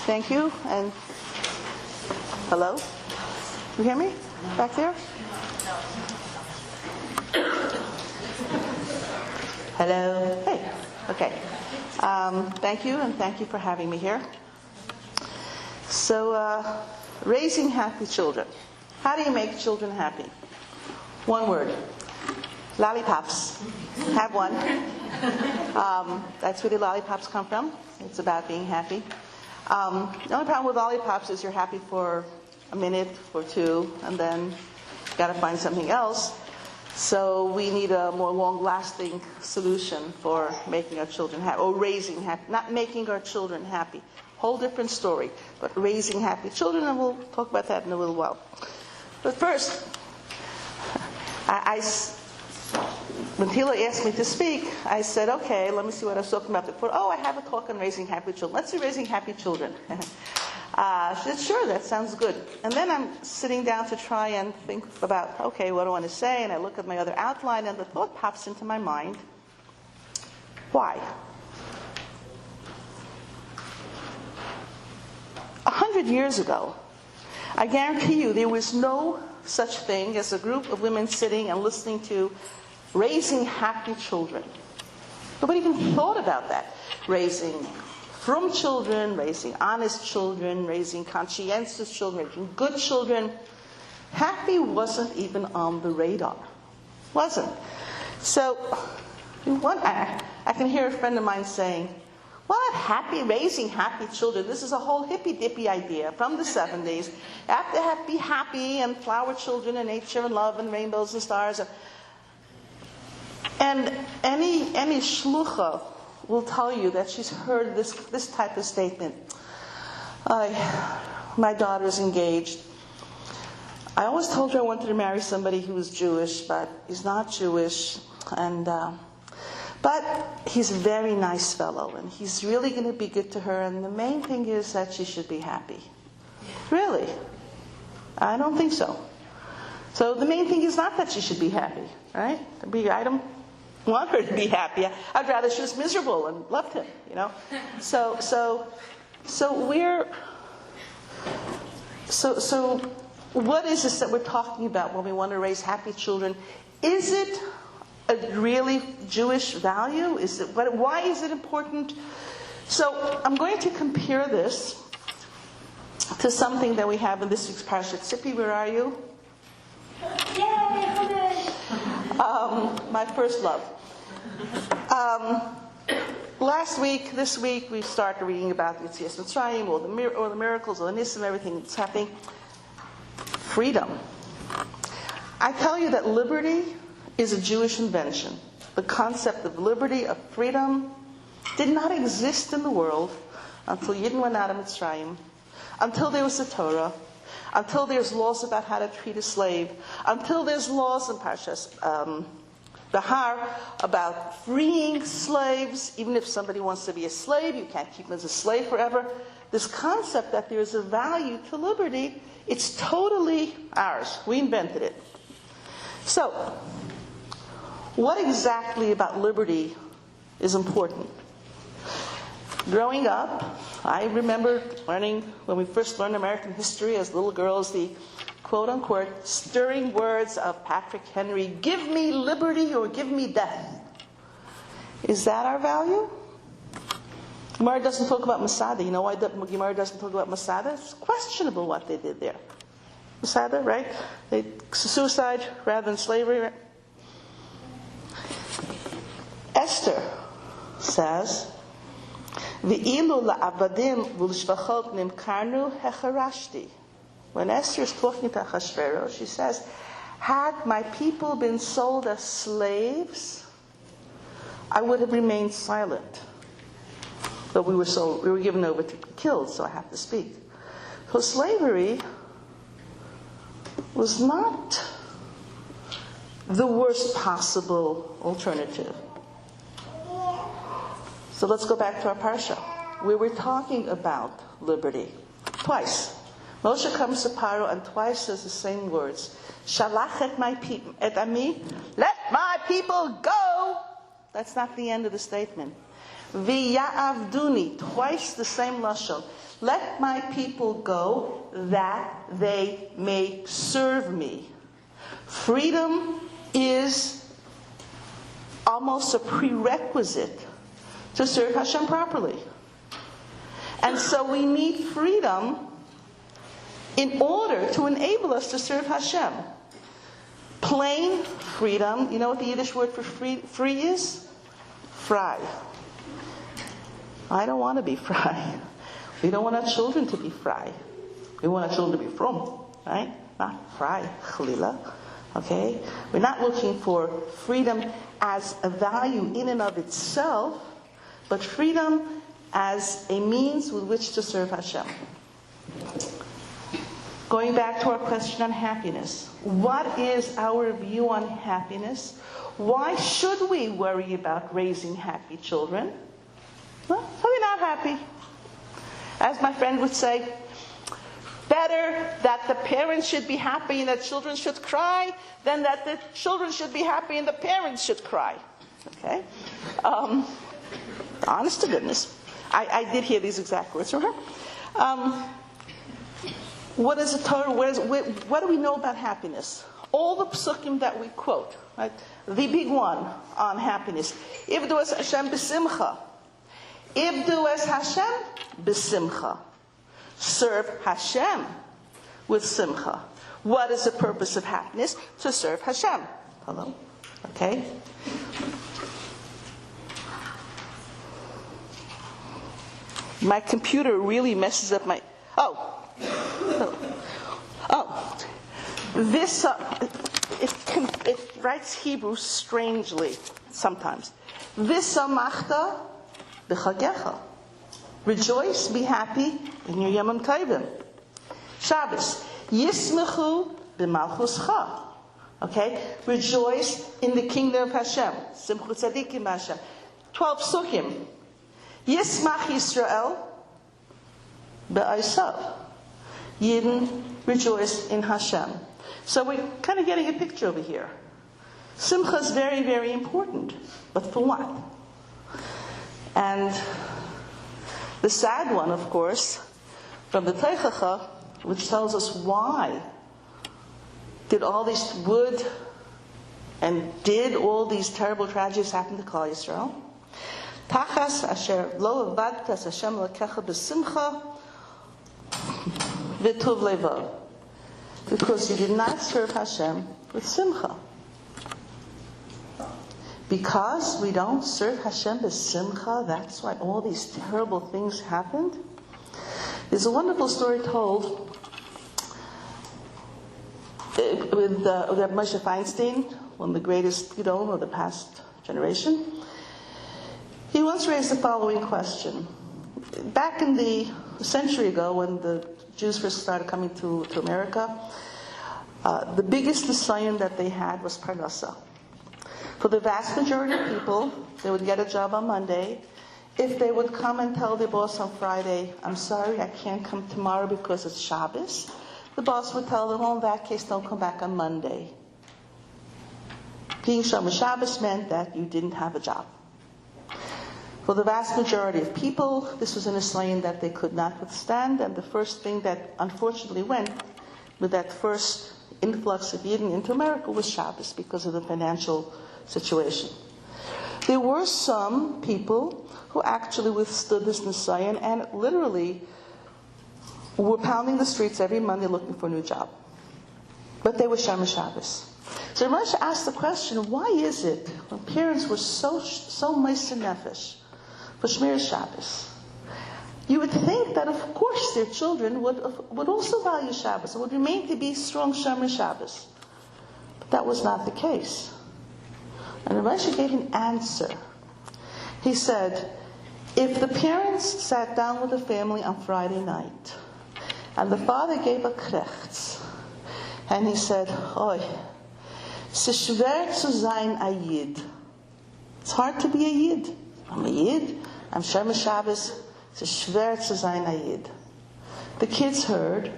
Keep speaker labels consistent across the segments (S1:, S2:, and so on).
S1: Thank you. And hello? You hear me back there? Hello? Hey. Okay. Thank you, and thank you for having me here. So, raising happy children. How do you make children happy? One word. Lollipops. Have one. That's where the lollipops come from. It's about being happy. The only problem with lollipops is you're happy for a minute or two, and then you've got to find something else. So we need a more long-lasting solution for making our children happy, or raising happy, not making our children happy. Whole different story, but raising happy children, and we'll talk about that in a little while. But first, when Tila asked me to speak, I said, okay, let me see what I was talking about before. Oh, I have a talk on raising happy children. Let's do raising happy children. She said, sure, that sounds good. And then I'm sitting down to try and think about, okay, what do I want to say? And I look at my other outline, and the thought pops into my mind, why? 100 years ago, I guarantee you there was no such thing as a group of women sitting and listening to raising happy children. Nobody even thought about that. Raising frum children, raising honest children, raising conscientious children, raising good children. Happy wasn't even on the radar. Wasn't. So, I can hear a friend of mine saying, what, raising happy children? This is a whole hippy-dippy idea from the 70s. You have to be happy and flower children and nature and love and rainbows and stars. And any shlucha will tell you that she's heard this type of statement. My daughter's engaged. I always told her I wanted to marry somebody who was Jewish, but he's not Jewish. But he's a very nice fellow, and he's really going to be good to her, and the main thing is that she should be happy. Really? I don't think so. So the main thing is not that she should be happy, right? I don't want her to be happy. I'd rather she was miserable and loved him, So what is this that we're talking about when we want to raise happy children? Is it a really Jewish value? Why is it important? So I'm going to compare this to something that we have in this week's Parshat. Tzipi, where are you?
S2: Yay!
S1: My first love. This week, we started reading about Yetzias Mitzrayim, all the miracles, all the nisim, everything that's happening. Freedom. I tell you that liberty is a Jewish invention. The concept of liberty, of freedom, did not exist in the world until Yidden went out of Mitzrayim, until there was the Torah, until there's laws about how to treat a slave, until there's laws in Parshas Bahar about freeing slaves. Even if somebody wants to be a slave, you can't keep them as a slave forever. This concept that there is a value to liberty, it's totally ours. We invented it. So, what exactly about liberty is important? Growing up, I remember learning, when we first learned American history as little girls, the quote-unquote stirring words of Patrick Henry, give me liberty or give me death. Is that our value? Gemara doesn't talk about Masada. You know why the Gemara doesn't talk about Masada? It's questionable what they did there. Masada, right? Suicide rather than slavery, right? Esther says, "V'ilu la'avadim v'lishvachot nimkarnu hecharashti." When Esther is talking to Achashverosh, she says, "Had my people been sold as slaves, I would have remained silent. But we were given over to be killed, so I have to speak." So slavery was not the worst possible alternative. So let's go back to our parsha, where we're talking about liberty. Twice. Moshe comes to Paro and twice says the same words. Shalach et my people, et ami, let my people go. That's not the end of the statement. V'ya'avduni, twice the same lashon. Let my people go that they may serve me. Freedom is almost a prerequisite to serve Hashem properly. And so we need freedom in order to enable us to serve Hashem. Plain freedom, you know what the Yiddish word for free is? Frei. I don't want to be frei. We don't want our children to be frei. We want our children to be frum, right? Not frei, chalila. Okay? We're not looking for freedom as a value in and of itself, but freedom as a means with which to serve Hashem. Going back to our question on happiness. What is our view on happiness? Why should we worry about raising happy children? Well, so we're not happy. As my friend would say, better that the parents should be happy and that children should cry than that the children should be happy and the parents should cry. Okay? Honest to goodness. I did hear these exact words from her. What is the Torah? What do we know about happiness? All the psukim that we quote, right? The big one on happiness. Ivdu es Hashem b'simcha. Ivdu es Hashem b'simcha. Serve Hashem with simcha. What is the purpose of happiness? To serve Hashem. Hello? Okay? My computer really messes up my... Oh. This, it writes Hebrew strangely sometimes. V'samachta b'chagecha. Rejoice, be happy in your Yom Tovim. Shabbos. Yismechu b'malchuscha. Okay? Rejoice in the kingdom of Hashem. Simchu tzadikim Hashem. 12 psukim. Yismach Yisrael be'aisav. Yidden rejoice in Hashem. So we're kind of getting a picture over here. Simcha is very, very important. But for what? And the sad one, of course, from the Teichacha, which tells us why did all these all these terrible tragedies happen to Klal Yisrael? Tachas asher lo avadtas Hashem lakecha b'simcha v'tuv levav. Because you did not serve Hashem with simcha. Because we don't serve Hashem with simcha, that's why all these terrible things happened. There's a wonderful story told with Moshe Feinstein, one of the greatest, of the past generation. He once raised the following question. Back in a century ago, when the Jews first started coming to America, the biggest assignment that they had was parnasa. For the vast majority of people, they would get a job on Monday. If they would come and tell their boss on Friday, I'm sorry, I can't come tomorrow because it's Shabbos, the boss would tell them, in that case, don't come back on Monday. Being Shomer Shabbos meant that you didn't have a job. For the vast majority of people, this was an assignment that they could not withstand, and the first thing that unfortunately went with that first influx of Yidden into America was Shabbos because of the financial situation. There were some people who actually withstood this Nisayan and literally were pounding the streets every Monday looking for a new job. But they were Shomer Shabbos. So Ramesh asked the question, why is it when parents were so meiser nefesh for Shmir Shabbos, you would think that, of course, their children would also value Shabbos and would remain to be strong Shomer Shabbos. But that was not the case. And Ramesh gave an answer. He said, if the parents sat down with the family on Friday night, and the father gave a krechts, and he said, Oi, es ist schwer zu sein a Yid. It's hard to be a Yid. I'm a Yid, I'm Shomer Shabbos, es ist schwer zu sein a Yid. The kids heard,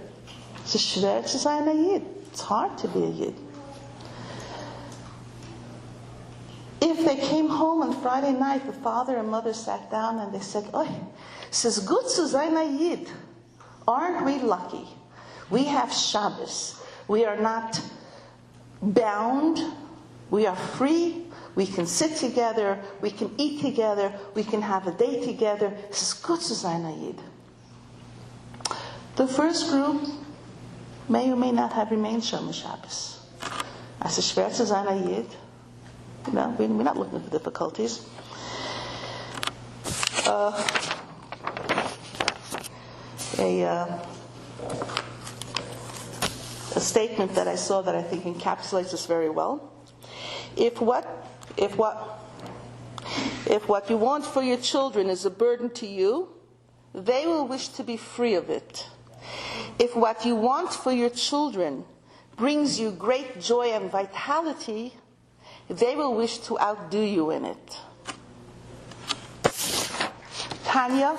S1: es ist schwer zu sein a Yid. It's hard to be a Yid. If they came home on Friday night, the father and mother sat down and they said, Oi, es ist gut zu sein a Yid. Aren't we lucky? We have Shabbos. We are not bound. We are free. We can sit together. We can eat together. We can have a day together. This is good to sein a Yid. The first group may or may not have remained Shomer Shabbos. As a schwer zu sein a Yid. We're not looking for difficulties. A statement that I saw that I think encapsulates this very well. If what you want for your children is a burden to you, they will wish to be free of it. If what you want for your children brings you great joy and vitality, they will wish to outdo you in it. Tanya,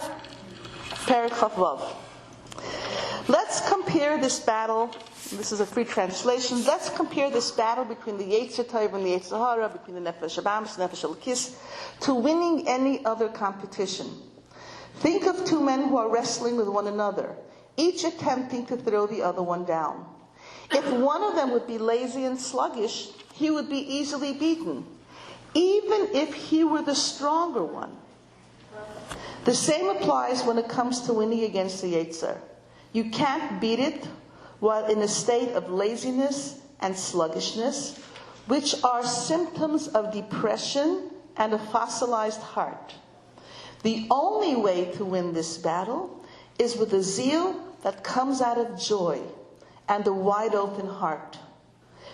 S1: Perek Chaf Vav. Let's compare this battle. This is a free translation. Let's compare this battle between the Yetzer Tov and the Yetzer Hara, between the Nefesh Habamis and Nefesh Elokis, to winning any other competition. Think of two men who are wrestling with one another, each attempting to throw the other one down. If one of them would be lazy and sluggish, he would be easily beaten, even if he were the stronger one. The same applies when it comes to winning against the Yetzer. You can't beat it while in a state of laziness and sluggishness, which are symptoms of depression and a fossilized heart. The only way to win this battle is with a zeal that comes out of joy and a wide open heart,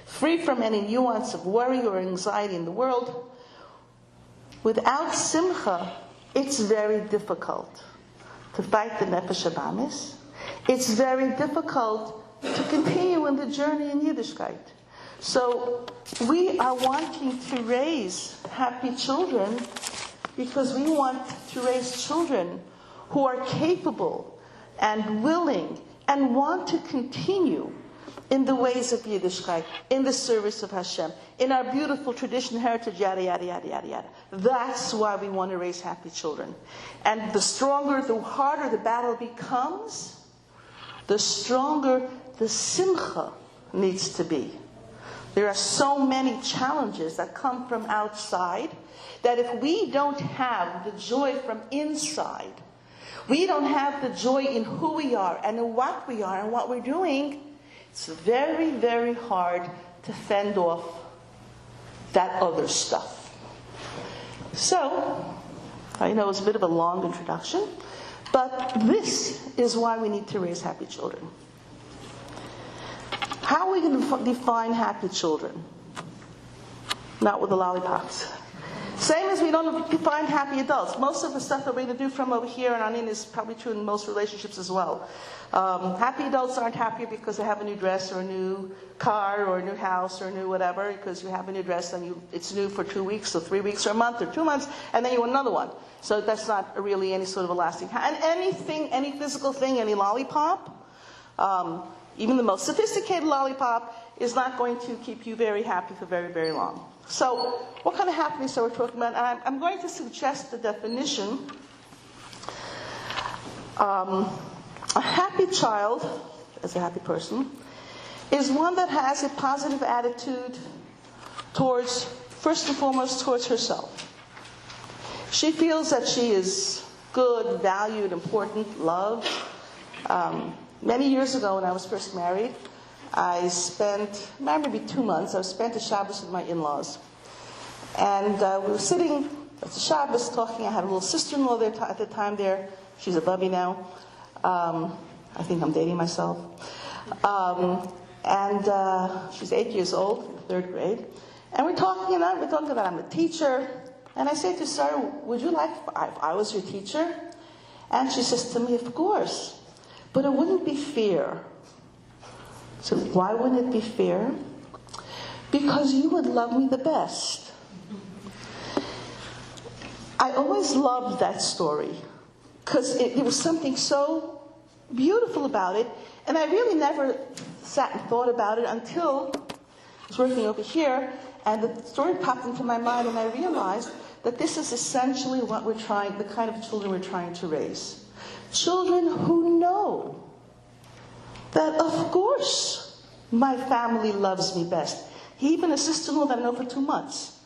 S1: free from any nuance of worry or anxiety in the world. Without simcha, it's very difficult to fight the Nefesh Habamis. It's very difficult to continue in the journey in Yiddishkeit. So we are wanting to raise happy children because we want to raise children who are capable and willing and want to continue in the ways of Yiddishkeit, in the service of Hashem, in our beautiful tradition, heritage, yada, yada, yada, yada, yada. That's why we want to raise happy children. And the stronger, the harder the battle becomes, the stronger the simcha needs to be. There are so many challenges that come from outside that if we don't have the joy from inside, we don't have the joy in who we are and in what we are and what we're doing, it's very, very hard to fend off that other stuff. So, I know it's a bit of a long introduction, but this is why we need to raise happy children. How are we going to define happy children? Not with the lollipops. Same as we don't define happy adults. Most of the stuff that we're going to do from over here and on in is probably true in most relationships as well. Happy adults aren't happier because they have a new dress or a new car or a new house or a new whatever, because you have a new dress and it's new for 2 weeks or 3 weeks or a month or 2 months, and then you want another one. So that's not really any sort of a lasting. And anything, any physical thing, any lollipop, even the most sophisticated lollipop, is not going to keep you very happy for very, very long. So, what kind of happiness are we talking about? And I'm going to suggest the definition. A happy child, as a happy person, is one that has a positive attitude towards, first and foremost, towards herself. She feels that she is good, valued, important, loved. Many years ago when I was first married, I spent, maybe 2 months, I spent a Shabbos with my in-laws. And we were sitting at the Shabbos talking. I had a little sister-in-law there at the time there. She's a bubby now. I think I'm dating myself. And she's 8 years old, 3rd grade. And we're talking about I'm a teacher. And I say to Sarah, would you like, if I was your teacher? And she says to me, of course. But it wouldn't be fair. So why wouldn't it be fair? Because you would love me the best. I always loved that story because it was something so beautiful about it, and I really never sat and thought about it until I was working over here, and the story popped into my mind, and I realized that this is essentially what the kind of children we're trying to raise. Children who know that of course my family loves me best. Even a sister-in-law that I know for 2 months.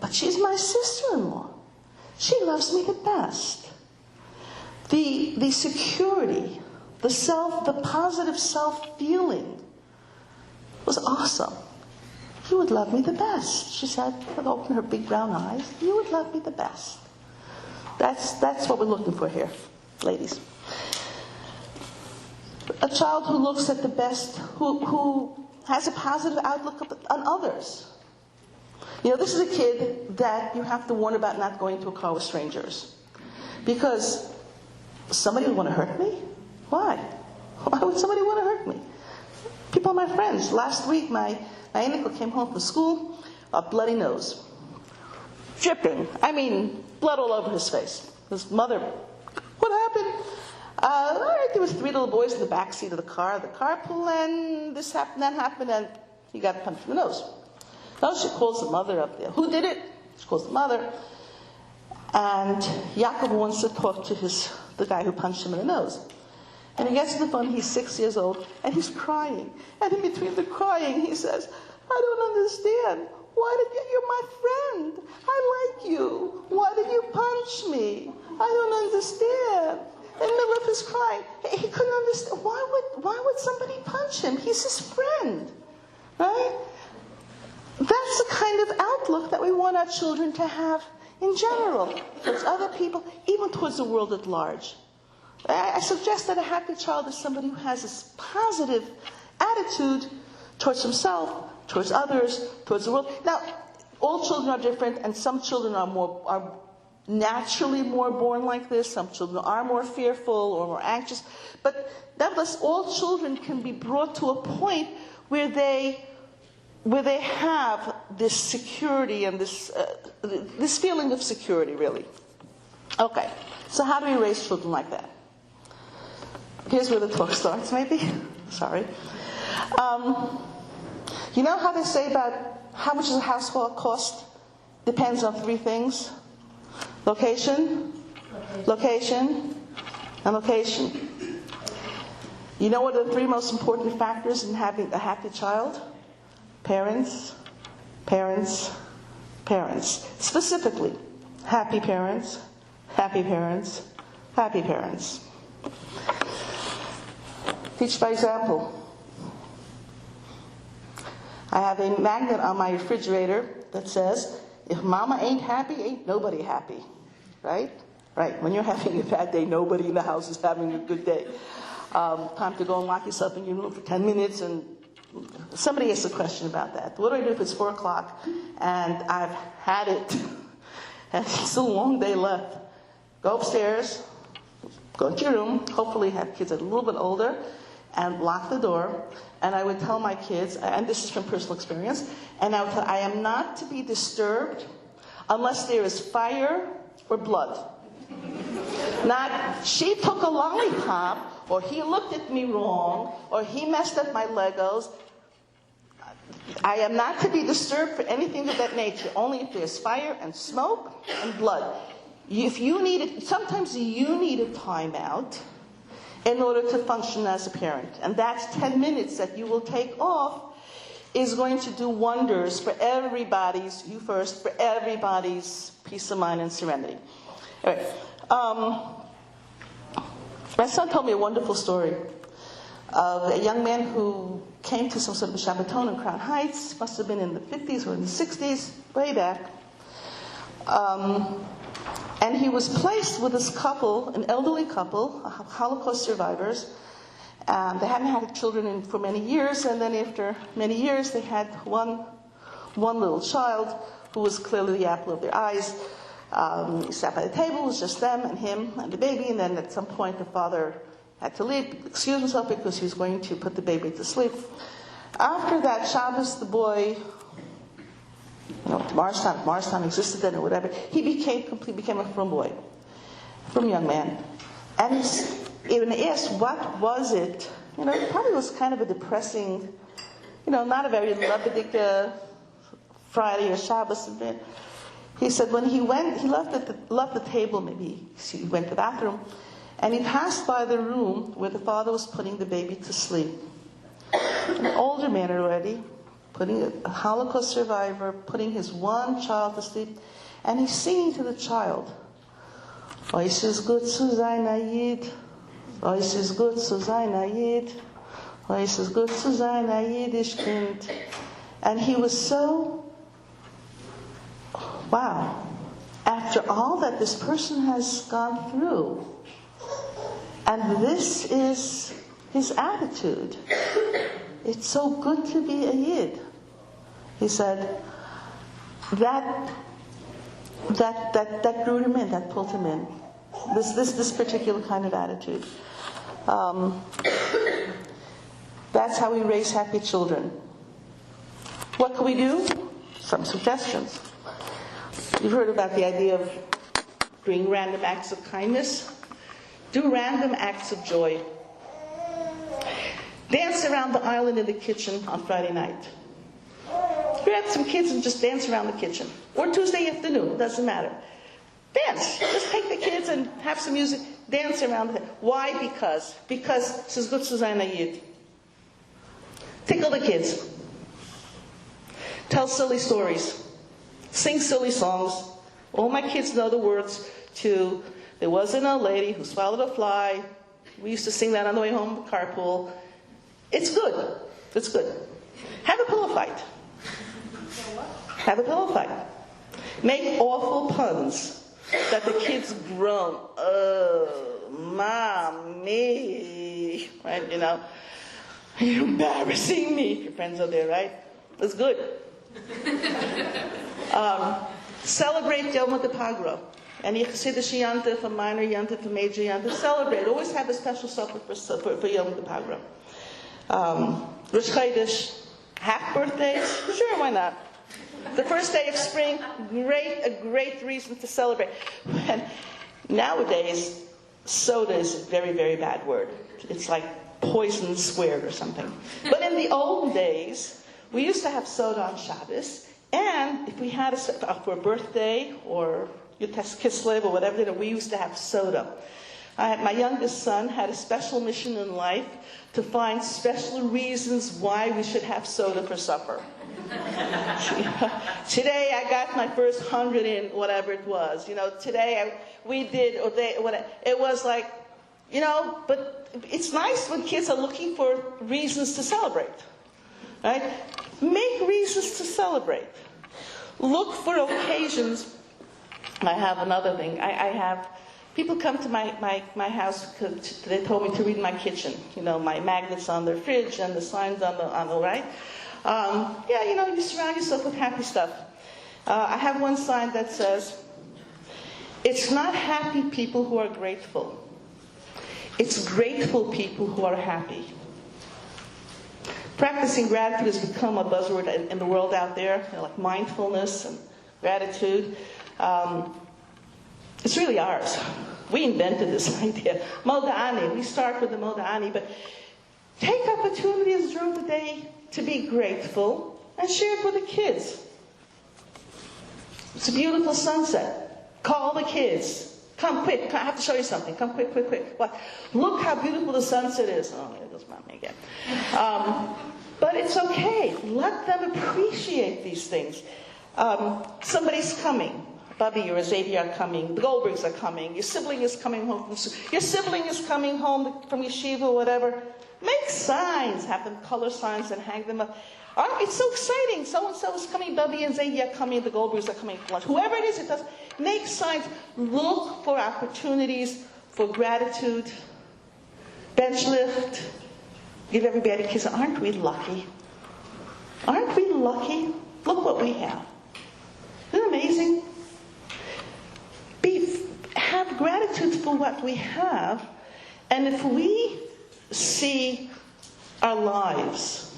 S1: But she's my sister-in-law. She loves me the best. The security, the positive self-feeling was awesome. You would love me the best, she said, with opening her big brown eyes. You would love me the best. That's what we're looking for here, ladies. A child who looks at the best, who has a positive outlook on others. This is a kid that you have to warn about not going to a car with strangers. Because somebody would want to hurt me? Why? Why would somebody want to hurt me? People are my friends. Last week, my uncle came home from school, a bloody nose. Dripping. I mean, blood all over his face. His mother, what happened? All right, there was 3 little boys in the back seat of the carpool, and this happened, that happened, and he got punched in the nose. So she calls the mother up there. Who did it? She calls the mother. And Yaakov wants to talk to the guy who punched him in the nose. And he gets to the phone, he's 6 years old, and he's crying. And in between the crying, he says, I don't understand. You're my friend. I like you. Why did you punch me? I don't understand. In the middle of his crying, he couldn't understand. Why would somebody punch him? He's his friend. Right? That's the kind of outlook that we want our children to have in general, towards other people, even towards the world at large. I suggest that a happy child is somebody who has this positive attitude towards himself, towards others, towards the world. Now, all children are different, and some children are naturally more born like this. Some children are more fearful or more anxious. But nevertheless, all children can be brought to a point where they have this security and this feeling of security, really. Okay, so how do we raise children like that? Here's where the talk starts, maybe. Sorry. You know how they say about how much does a house cost? Depends on 3 things. Location, location, and location. You know what are the 3 most important factors in having a happy child? Parents, parents, parents. Specifically, happy parents, happy parents, happy parents. Teach by example. I have a magnet on my refrigerator that says, if mama ain't happy, ain't nobody happy. Right? Right. When you're having a bad day, nobody in the house is having a good day. Time to go and lock yourself in your room for 10 minutes and somebody asked a question about that. What do I do if it's 4 o'clock and I've had it and it's a long day left? Go upstairs, go into your room, hopefully have kids that are a little bit older, and lock the door. And I would tell my kids, and this is from personal experience, and I would tell, I am not to be disturbed unless there is fire or blood. Not, she took a lollipop, or he looked at me wrong, or he messed up my Legos. I am not to be disturbed for anything of that nature, only if there's fire and smoke and blood. If you need it, sometimes you need a timeout in order to function as a parent. And that's 10 minutes that you will take off is going to do wonders for everybody's, you first, for everybody's peace of mind and serenity. All right. My son told me a wonderful story of a young man who came to some sort of a Shabbaton in Crown Heights, must have been in the 50s or in the 60s, way back. And he was placed with this couple, an elderly couple, Holocaust survivors. They hadn't had children for many years, and then after many years they had one little child who was clearly the apple of their eyes. He sat by the table, it was just them and him and the baby, and then at some point the father had to leave, excuse himself because he was going to put the baby to sleep. After that Shabbos, the boy, Mars time existed then or whatever, he became a frum boy, frum young man. And even asked, what was it? It probably was kind of a depressing, not a very Lebedik Friday or Shabbos event. He said when he left the table, maybe he went to the bathroom, And he passed by the room where the father was putting the baby to sleep. An older man already, putting a Holocaust survivor, putting his one child to sleep, and he's singing to the child, "Es ist gut zu sein ein Jid, es ist gut zu sein ein Jid, es ist gut zu sein ein Jiddisch Kind." And he was so, wow, after all that this person has gone through, and this is his attitude. It's so good to be a Yid. He said, that drew him in, that pulled him in. This particular kind of attitude. That's how we raise happy children. What can we do? Some suggestions. You've heard about the idea of doing random acts of kindness. Do random acts of joy. Dance around the island in the kitchen on Friday night. Grab some kids and just dance around the kitchen. Or Tuesday afternoon, doesn't matter. Dance. Just take the kids and have some music. Dance around. Why? Because es ist gut zu sein ein Yid. Tickle the kids. Tell silly stories. Sing silly songs. All my kids know the words to "There Was an Old Lady Who Swallowed a Fly." We used to sing that on the way home from carpool. It's good. It's good. Have a pillow fight. Have a pillow fight. Make awful puns that the kids groan. "Oh, mommy." Right, you know. "You're embarrassing me." Your friends are there, right? It's good. Celebrate Yom Kippur. Any Hasidic Yantif, a minor Yantif, a major Yantif, celebrate. Always have a special supper for Yom Kippur. Rosh Chodesh, half birthdays? Sure, why not? The first day of spring, a great reason to celebrate. And nowadays, soda is a very, very bad word. It's like poison squared or something. But in the old days, we used to have soda on Shabbos, and if we had for a birthday or Yutes Kislev or whatever, we used to have soda. My youngest son had a special mission in life to find special reasons why we should have soda for supper. Today I got my first 100 in whatever it was. Today it was like, but it's nice when kids are looking for reasons to celebrate. Right? Make reasons to celebrate. Look for occasions. I have another thing. I have people come to my house because they told me to read my kitchen. My magnets on their fridge and the signs on the right. You surround yourself with happy stuff. I have one sign that says, "It's not happy people who are grateful. It's grateful people who are happy." Practicing gratitude has become a buzzword in the world out there, like mindfulness and gratitude. It's really ours. We invented this idea. Moda'ani. We start with the Moda'ani, but take opportunities during the day to be grateful and share it with the kids. It's a beautiful sunset. Call the kids. Come quick. I have to show you something. Come quick. What? Look how beautiful the sunset is. Oh, there goes mommy again. But it's okay. Let them appreciate these things. Somebody's coming. Bubby or Xavier are coming. The Goldbergs are coming. Your sibling is coming home from school. Your sibling is coming home from yeshiva or whatever. Make signs. Have them color signs and hang them up. It's so exciting. So-and-so is coming. Bubby and Xavier are coming. The Goldbergs are coming for lunch. Whoever it is, it does. Make signs. Look for opportunities for gratitude. Bench lift. Give everybody a kiss. Aren't we lucky? Aren't we lucky? Look what we have. Isn't it amazing? Have gratitude for what we have, and if we see our lives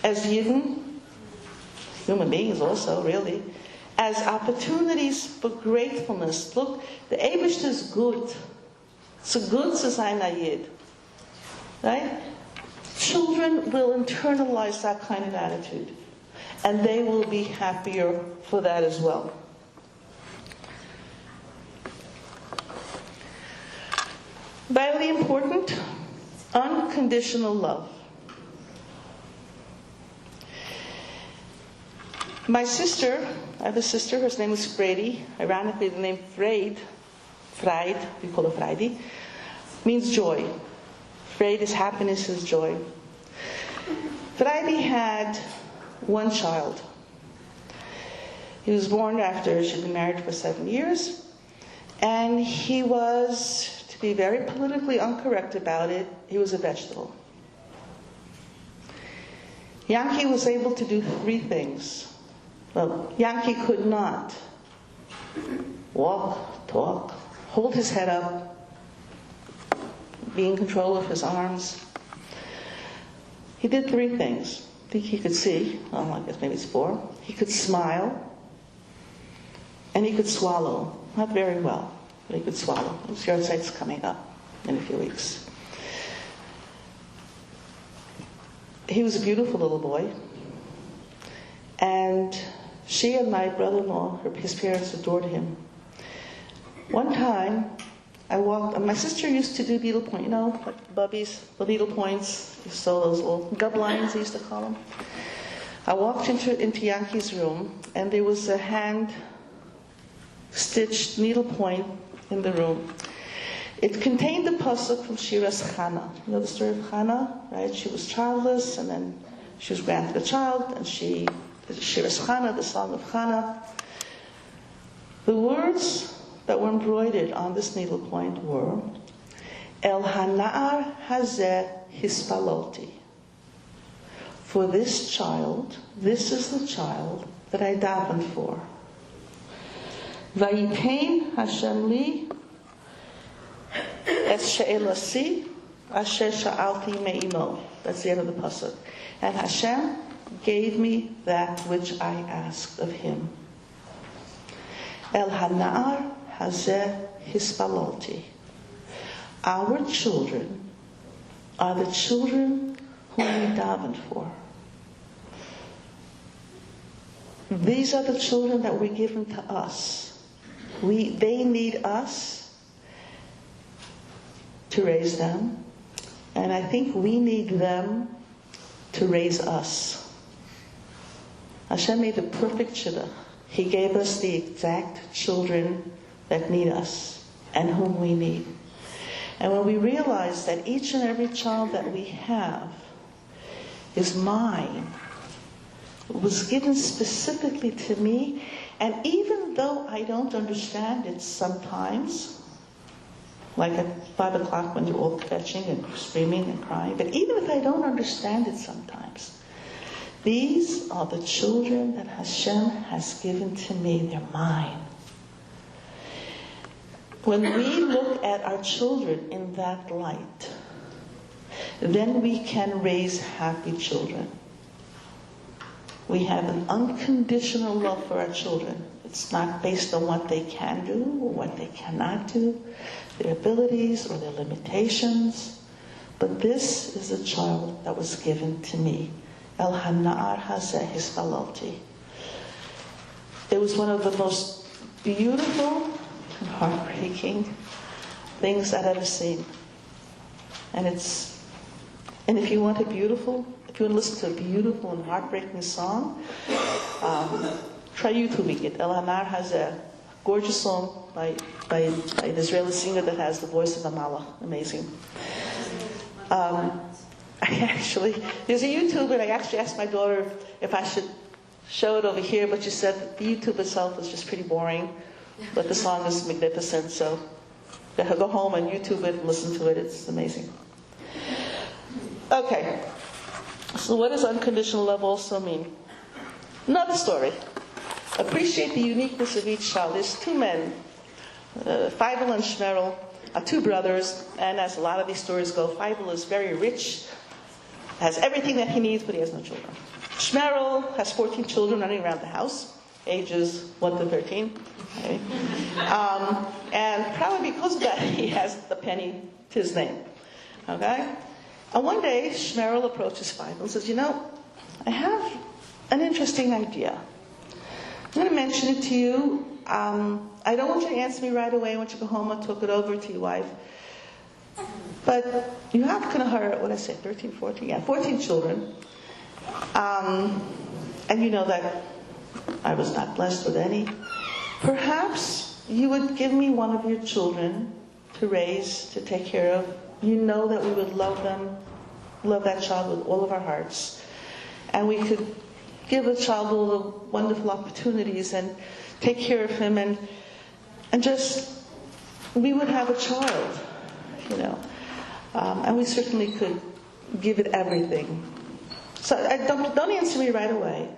S1: as Yidden, human beings also, really, as opportunities for gratefulness. Look, the Eibishter is good. So good zu sein a Yid. Right? Children will internalize that kind of attitude, and they will be happier for that as well. Vitally important, unconditional love. My sister, I have a sister, her name is Fredi. Ironically, the name Freid, we call her Freidi, means joy. Freid is happiness, is joy. Freidi had one child. He was born after she'd been married for 7 years, and he was, to be very politically incorrect about it, he was a vegetable. Yankee was able to do 3 things. Well, Yankee could not walk, talk, hold his head up, be in control of his arms. He did 3 things. I think he could see, well, I guess maybe it's 4. He could smile, and he could swallow. Not very well, but he could swallow. His yard site's coming up in a few weeks. He was a beautiful little boy. And she and my brother-in-law, his parents, adored him. One time, I walked, my sister used to do needlepoint, you know, like bubbies, the needle points, you saw those little gub lines, they used to call them. I walked into Yankee's room, and there was a hand-stitched needlepoint in the room. It contained the pasuk from Shiras Chana. You know the story of Chana, right? She was childless, and then she was granted a child, and she did Shiras Chana, the song of Chana. The words that were embroidered on this needlepoint were, El Hana'ar Hazeh Hispaloti. For this child, this is the child that I davened for. Vayitain Hashem li es she'elasi asher sha'alti me'imo. That's the end of the pasuk. And Hashem gave me that which I asked of him. El Hana'ar Hazeh Hispaloti. Our children are the children whom we davened for. These are the children that were given to us. They need us to raise them, and I think we need them to raise us. Hashem made the perfect shidduch. He gave us the exact children that need us and whom we need. And when we realize that each and every child that we have is mine, was given specifically to me, and even though I don't understand it sometimes, like at 5 o'clock when you're all fetching and screaming and crying, but even if I don't understand it sometimes, these are the children that Hashem has given to me. They're mine. When we look at our children in that light, then we can raise happy children. We have an unconditional love for our children. It's not based on what they can do or what they cannot do, their abilities or their limitations. But this is a child that was given to me. El Hana'ar Hazeh Hispaloti. It was one of the most beautiful and heartbreaking things I've ever seen. And if you want if you want to listen to a beautiful and heartbreaking song, try YouTubing it. El Hana'ar Hazeh, gorgeous song by an Israeli singer that has the voice of a malach. Amazing. There's a YouTube, and I actually asked my daughter if I should show it over here, but she said the YouTube itself is just pretty boring, but the song is magnificent, so go home and YouTube it and listen to it. It's amazing. Okay, so what does unconditional love also mean? Another story. Appreciate the uniqueness of each child. There's 2 men, Feivel and Shmerel, are 2 brothers, and as a lot of these stories go, Feivel is very rich, has everything that he needs, but he has no children. Shmerel has 14 children running around the house, ages 1 to 13. Okay? And probably because of that, he has the penny to his name. Okay? And one day, Shmerel approaches Feivel and says, I have an interesting idea. I'm going to mention it to you. I don't want you to answer me right away. I want you to go home and talk it over to your wife. But you have kind of her, what did I say, 13, 14? Yeah, 14 children. And you know that I was not blessed with any. Perhaps you would give me one of your children to raise, to take care of. You know that we would love them, love that child with all of our hearts. And we could give the child all the wonderful opportunities and take care of him and just, we would have a child, you know. And we certainly could give it everything. So don't answer me right away.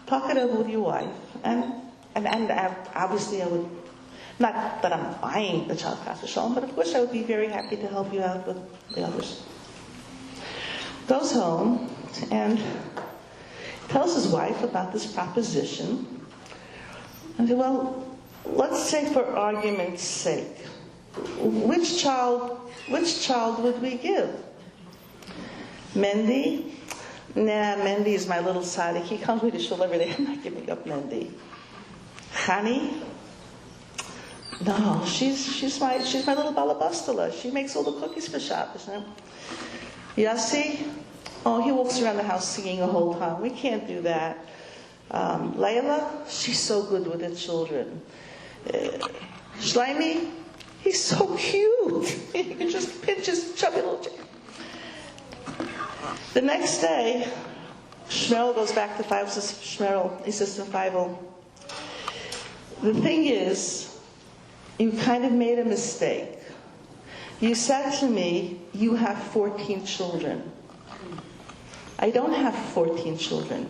S1: Talk it over with your wife. And obviously I would, not that I'm buying the child Chas v'Shalom, but of course I would be very happy to help you out with the others. Goes home and tells his wife about this proposition. And said, well, let's say for argument's sake, which child would we give? Mendy? Nah, Mendy is my little tzaddik. He comes with the shul every day. I'm not giving up Mendy. Chani? No, she's my little balabastala. She makes all the cookies for Shabbos. No? Yossi? Oh, he walks around the house singing the whole time. We can't do that. Layla? She's so good with the children. Shlomi? He's so cute. He can just pinch his chubby little chin. The next day, Shmerel goes back to Feivel. Shmerel, he says to Feivel, the thing is, you kind of made a mistake. You said to me, you have 14 children. I don't have 14 children.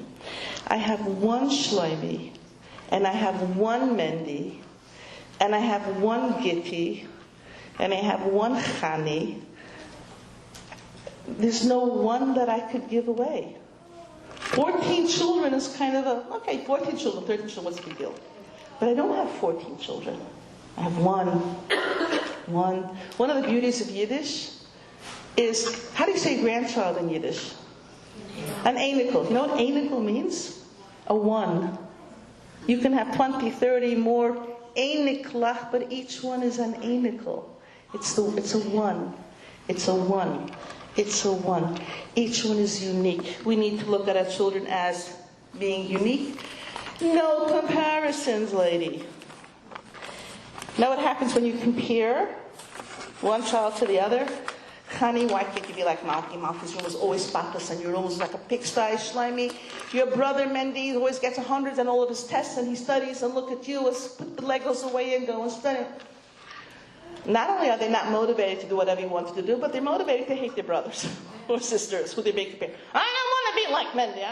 S1: I have one Shlomi, and I have one Mendy, and I have one Gitti, and I have one Chani. There's no one that I could give away. 14 children is kind of okay, 14 children, 13 children, what's the big deal? But I don't have 14 children. I have one. One of the beauties of Yiddish is, how do you say grandchild in Yiddish? An einikel. You know what einikel means? A one. You can have 20, 30 more einiklach, but each one is an einikel. It's a one. It's a one. It's a one. Each one is unique. We need to look at our children as being unique. No comparisons, lady. Know what happens when you compare one child to the other? Honey, why can't you be like Malki? Malki's room is always spotless and your room is like a pigsty, Shlomi. Your brother Mendy always gets 100s on all of his tests and he studies, and look at you, put the Legos away and go and study. Not only are they not motivated to do whatever you want to do, but they're motivated to hate their brothers or sisters who they make compare. I don't want to be like Mendy.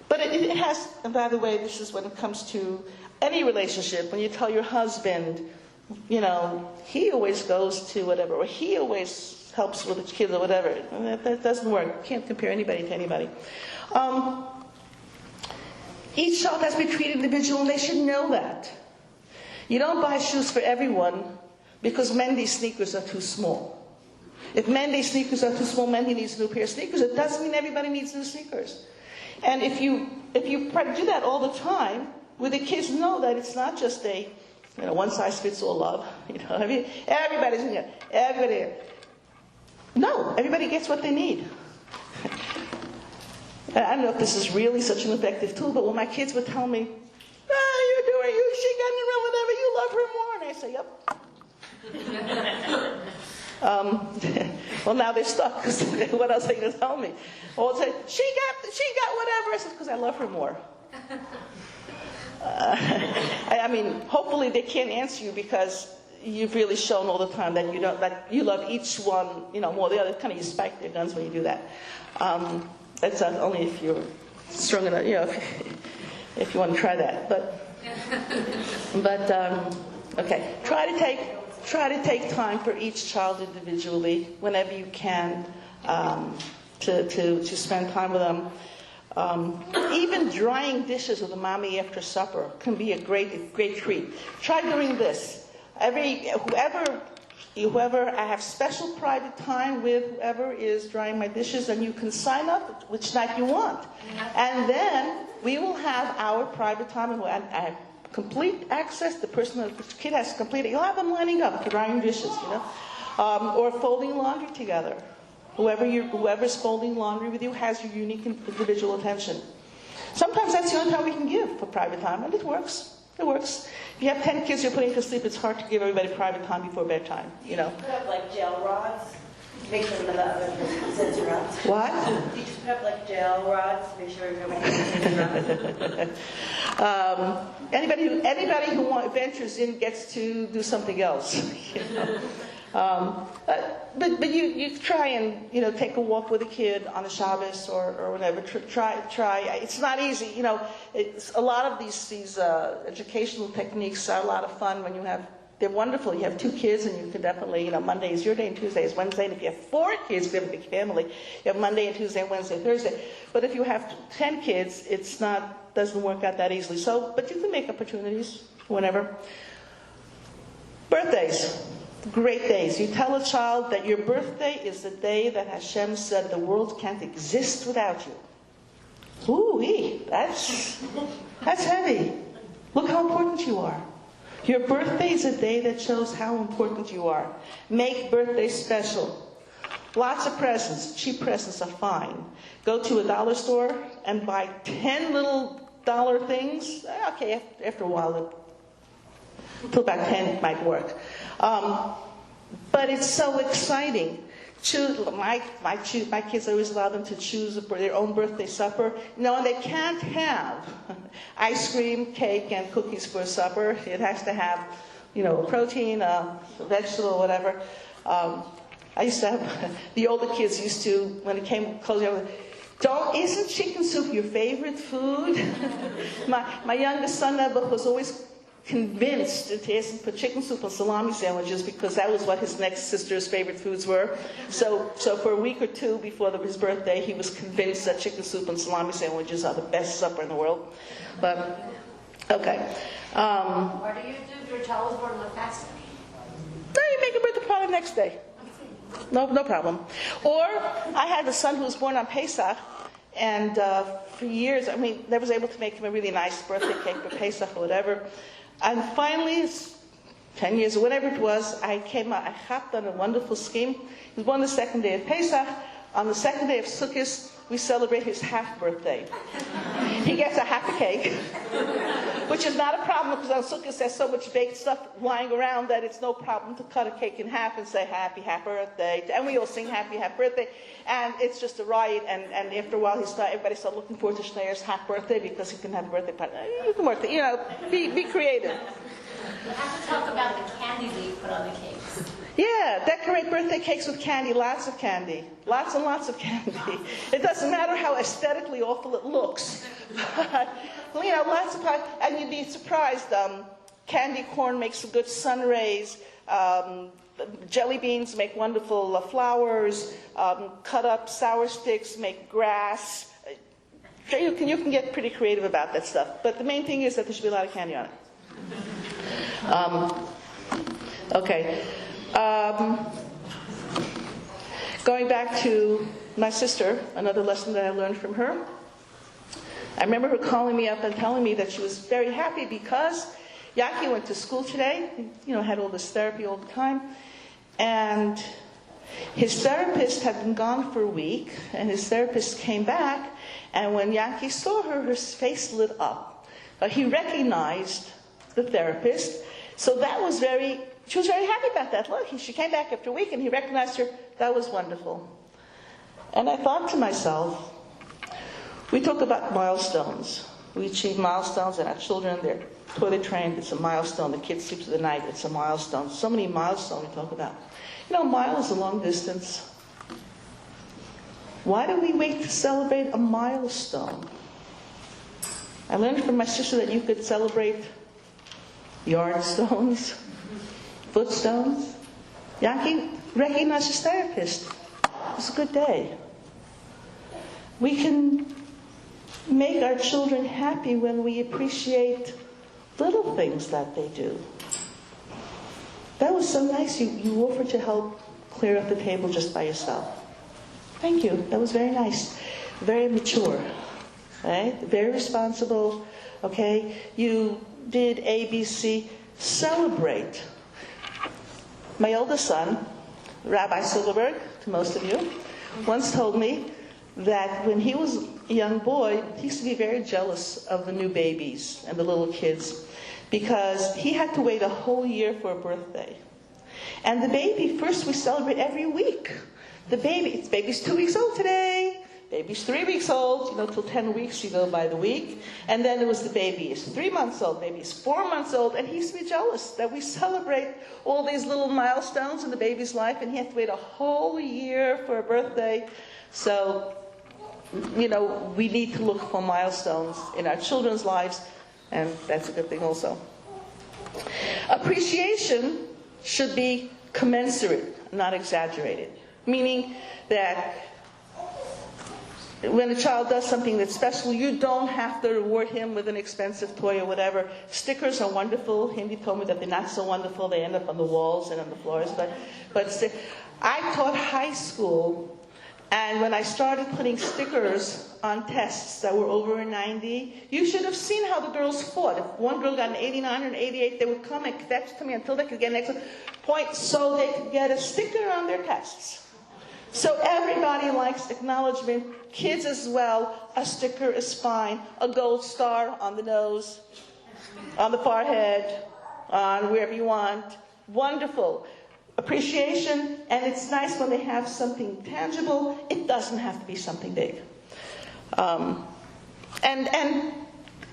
S1: But it has, and by the way, this is when it comes to any relationship, when you tell your husband, you know, he always goes to whatever, or he always helps with the kids or whatever. That doesn't work. You can't compare anybody to anybody. Each child has to be treated individual, and they should know that. You don't buy shoes for everyone because Mendy's sneakers are too small. If Mendy's sneakers are too small, Mendy needs a new pair of sneakers. It doesn't mean everybody needs new sneakers. And if you do that all the time, where the kids know that it's not just a one size fits all love. I mean, everybody's in here. Everybody. No, everybody gets what they need. I don't know if this is really such an effective tool, but when my kids would tell me, she got in around whatever, you love her more. And I say, yep. Well, now they're stuck, because what else are they going to tell me? Or say, she got whatever. I said, because I love her more. I mean, hopefully they can't answer you because you've really shown all the time that you love each one, more. The other, kind of, you spike their guns when you do that. That's only if you're strong enough, if you want to try that. But okay. Try to take time for each child individually whenever you can to spend time with them. Even drying dishes with the mommy after supper can be a great treat. Try doing this. Whoever I have special private time with, whoever is drying my dishes, and you can sign up which night you want. And then we will have our private time, and I have complete access. The kid has complete, you'll have them lining up, drying dishes, Or folding laundry together. Whoever's folding laundry with you has your unique individual attention. Sometimes that's the only time we can give for private time, and it works. It works. If you have 10 kids you're putting to sleep, it's hard to give everybody private time before bedtime, you know.
S2: Put up like gel rods, make sure none of the other sensor rods.
S1: What?
S2: You just put up like gel rods, make sure everybody has rods.
S1: Anybody who ventures in gets to do something else. You know? But you try and take a walk with a kid on a Shabbos or whatever. Try. It's not easy. A lot of these educational techniques are a lot of fun when they're wonderful. You have 2 kids and you can definitely, Monday is your day and Tuesday is Wednesday. And if you have 4 kids, if you have a big family, you have Monday and Tuesday, Wednesday, Thursday. But if you have 10 kids, doesn't work out that easily. But you can make opportunities whenever. Birthdays. Great days. You tell a child that your birthday is the day that Hashem said the world can't exist without you. Ooh-wee, that's heavy. Look how important you are. Your birthday is a day that shows how important you are. Make birthdays special. Lots of presents. Cheap presents are fine. Go to a dollar store and buy 10 little dollar things. Okay, after a while, till about 10 it might work. But it's so exciting. My kids always allow them to choose their own birthday supper. And they can't have ice cream, cake, and cookies for supper. It has to have, protein, a vegetable, whatever. I used to have, the older kids used to, when it came close, isn't chicken soup your favorite food? my youngest son, Nebuch, was always convinced that he hasn't put chicken soup on salami sandwiches because that was what his next sister's favorite foods were. So for a week or 2 before his birthday, he was convinced that chicken soup and salami sandwiches are the best supper in the world. But, okay.
S3: What do you do if your child was born on a fast day?
S1: You make a birthday party the next day. No problem. Or I had a son who was born on Pesach, and for years, never was able to make him a really nice birthday cake for Pesach or whatever. And finally, 10 years or whatever it was, I hopped on a wonderful scheme. He was born the second day of Pesach. On the second day of Sukkot, we celebrate his half birthday. He gets a half a cake, which is not a problem because on Sukkot there's so much baked stuff lying around that it's no problem to cut a cake in half and say happy birthday. And we all sing happy birthday. And it's just a riot. And after a while, everybody started looking forward to Schneer's half birthday because he can have a birthday party. You can work it. Be creative.
S3: You have to talk about the candy that you put on the cakes.
S1: Yeah, decorate birthday cakes with candy, lots of candy. Lots and lots of candy. It doesn't matter how aesthetically awful it looks. Lots of candy. And you'd be surprised. Candy corn makes good sun rays. Jelly beans make wonderful flowers. Cut up sour sticks make grass. You can get pretty creative about that stuff. But the main thing is that there should be a lot of candy on it. Okay. Going back to my sister, another lesson that I learned from her. I remember her calling me up and telling me that she was very happy because Yaki went to school today, had all this therapy all the time, and his therapist had been gone for a week, and his therapist came back, and when Yaki saw her, her face lit up. He recognized the therapist, so she was very happy about that. Look, she came back after a week, and he recognized her. That was wonderful. And I thought to myself, we talk about milestones. We achieve milestones, and our children, they're toilet trained. It's a milestone. The kids sleep through the night. It's a milestone. So many milestones we talk about. A mile is a long distance. Why do we wait to celebrate a milestone? I learned from my sister that you could celebrate yard stones, foot stones. Yankee recognized his therapist. It was a good day. We can make our children happy when we appreciate little things that they do. That was so nice. You offered to help clear up the table just by yourself. Thank you. That was very nice. Very mature. Right? Very responsible. Okay? You did A, B, C. Celebrate. My oldest son, Rabbi Silverberg, to most of you, once told me that when he was a young boy, he used to be very jealous of the new babies and the little kids because he had to wait a whole year for a birthday. And the baby, first we celebrate every week. Baby's 2 weeks old today. Baby's 3 weeks old, till 10 weeks you go by the week. And then it was the baby is 3 months old, baby is 4 months old, and he used to be jealous that we celebrate all these little milestones in the baby's life, and he had to wait a whole year for a birthday. So, we need to look for milestones in our children's lives, and that's a good thing also. Appreciation should be commensurate, not exaggerated. Meaning that when a child does something that's special, you don't have to reward him with an expensive toy or whatever. Stickers are wonderful. Hindi told me that they're not so wonderful. They end up on the walls and on the floors. But I taught high school, and when I started putting stickers on tests that were over a 90, you should have seen how the girls fought. If one girl got an 89 or an 88, they would come and fetch to me until they could get an extra point so they could get a sticker on their tests. So everybody likes acknowledgement. Kids as well. A sticker is fine. A gold star on the nose, on the forehead, on wherever you want. Wonderful. Appreciation, and it's nice when they have something tangible. It doesn't have to be something big. And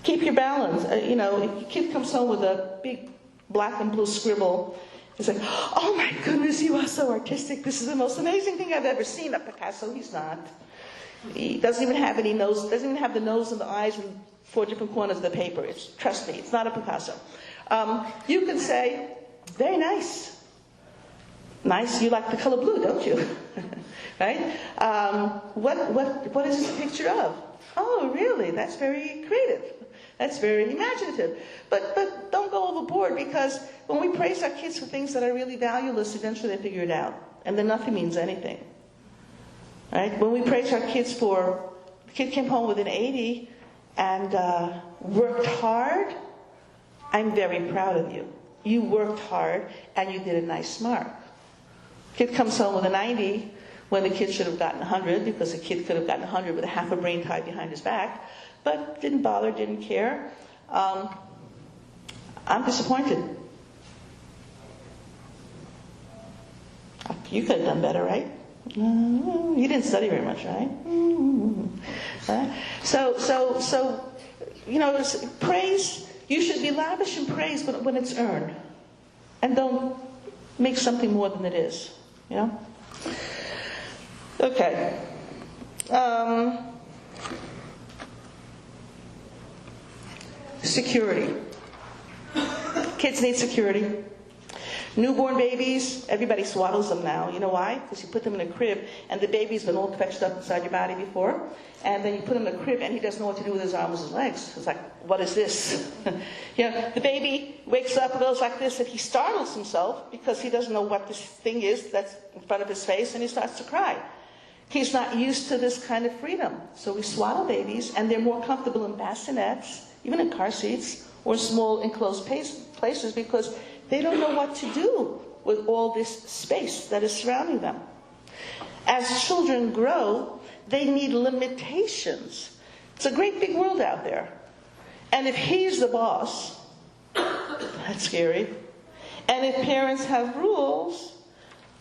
S1: keep your balance. If your kid comes home with a big black and blue scribble, it's like, oh my goodness, you are so artistic. This is the most amazing thing I've ever seen. A Picasso, he's not. He doesn't even have any nose, doesn't even have the nose and the eyes in 4 different corners of the paper. Trust me, it's not a Picasso. You can say, very nice. Nice, you like the color blue, don't you? Right? What is this a picture of? Oh, really? That's very creative. That's very imaginative. But don't go overboard, because when we praise our kids for things that are really valueless, eventually they figure it out. And then nothing means anything. Right? When we praise our kids for, the kid came home with an 80 and worked hard, I'm very proud of you. You worked hard and you did a nice mark. Kid comes home with a 90 when the kid should have gotten 100, because the kid could have gotten 100 with a half a brain tied behind his back, but didn't bother, didn't care. I'm disappointed. You could have done better, right? You didn't study very much, right? So praise, you should be lavish in praise when it's earned. And don't make something more than it is. Okay. Security. Kids need security. Newborn babies, everybody swaddles them now. You know why? Because you put them in a crib, and the baby's been all fetched up inside your body before, and then you put him in a crib, and he doesn't know what to do with his arms and legs. It's like, what is this? The baby wakes up and goes like this, and he startles himself because he doesn't know what this thing is that's in front of his face, and he starts to cry. He's not used to this kind of freedom. So we swaddle babies, and they're more comfortable in bassinets, even in car seats, or small enclosed places, because they don't know what to do with all this space that is surrounding them. As children grow, they need limitations. It's a great big world out there. And if he's the boss, that's scary. And if parents have rules,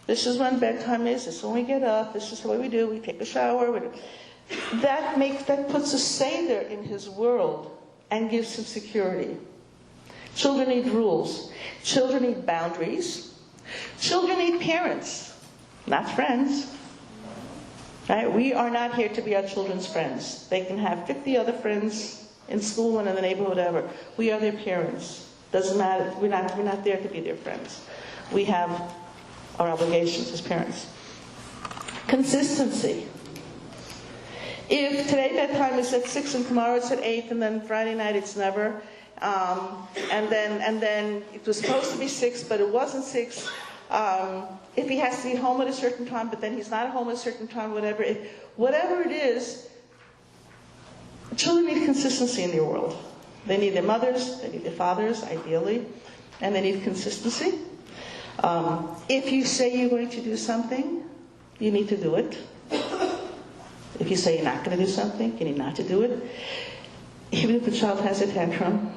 S1: this is when bedtime is, this is when we get up, this is what we do, we take a shower. That puts a savior in his world and gives him security. Children need rules. Children need boundaries. Children need parents, not friends. Right? We are not here to be our children's friends. They can have 50 other friends in school and in the neighborhood, whatever. We are their parents. Doesn't matter. We're not there to be their friends. We have our obligations as parents. Consistency. If today bedtime is at 6 and tomorrow it's at 8, and then Friday night it's never, and then it was supposed to be 6, but it wasn't 6. If he has to be home at a certain time, but then he's not home at a certain time, whatever it is, children need consistency in their world. They need their mothers, they need their fathers, ideally, and they need consistency. If you say you're going to do something, you need to do it. If you say you're not going to do something, you need not to do it. Even if the child has a tantrum,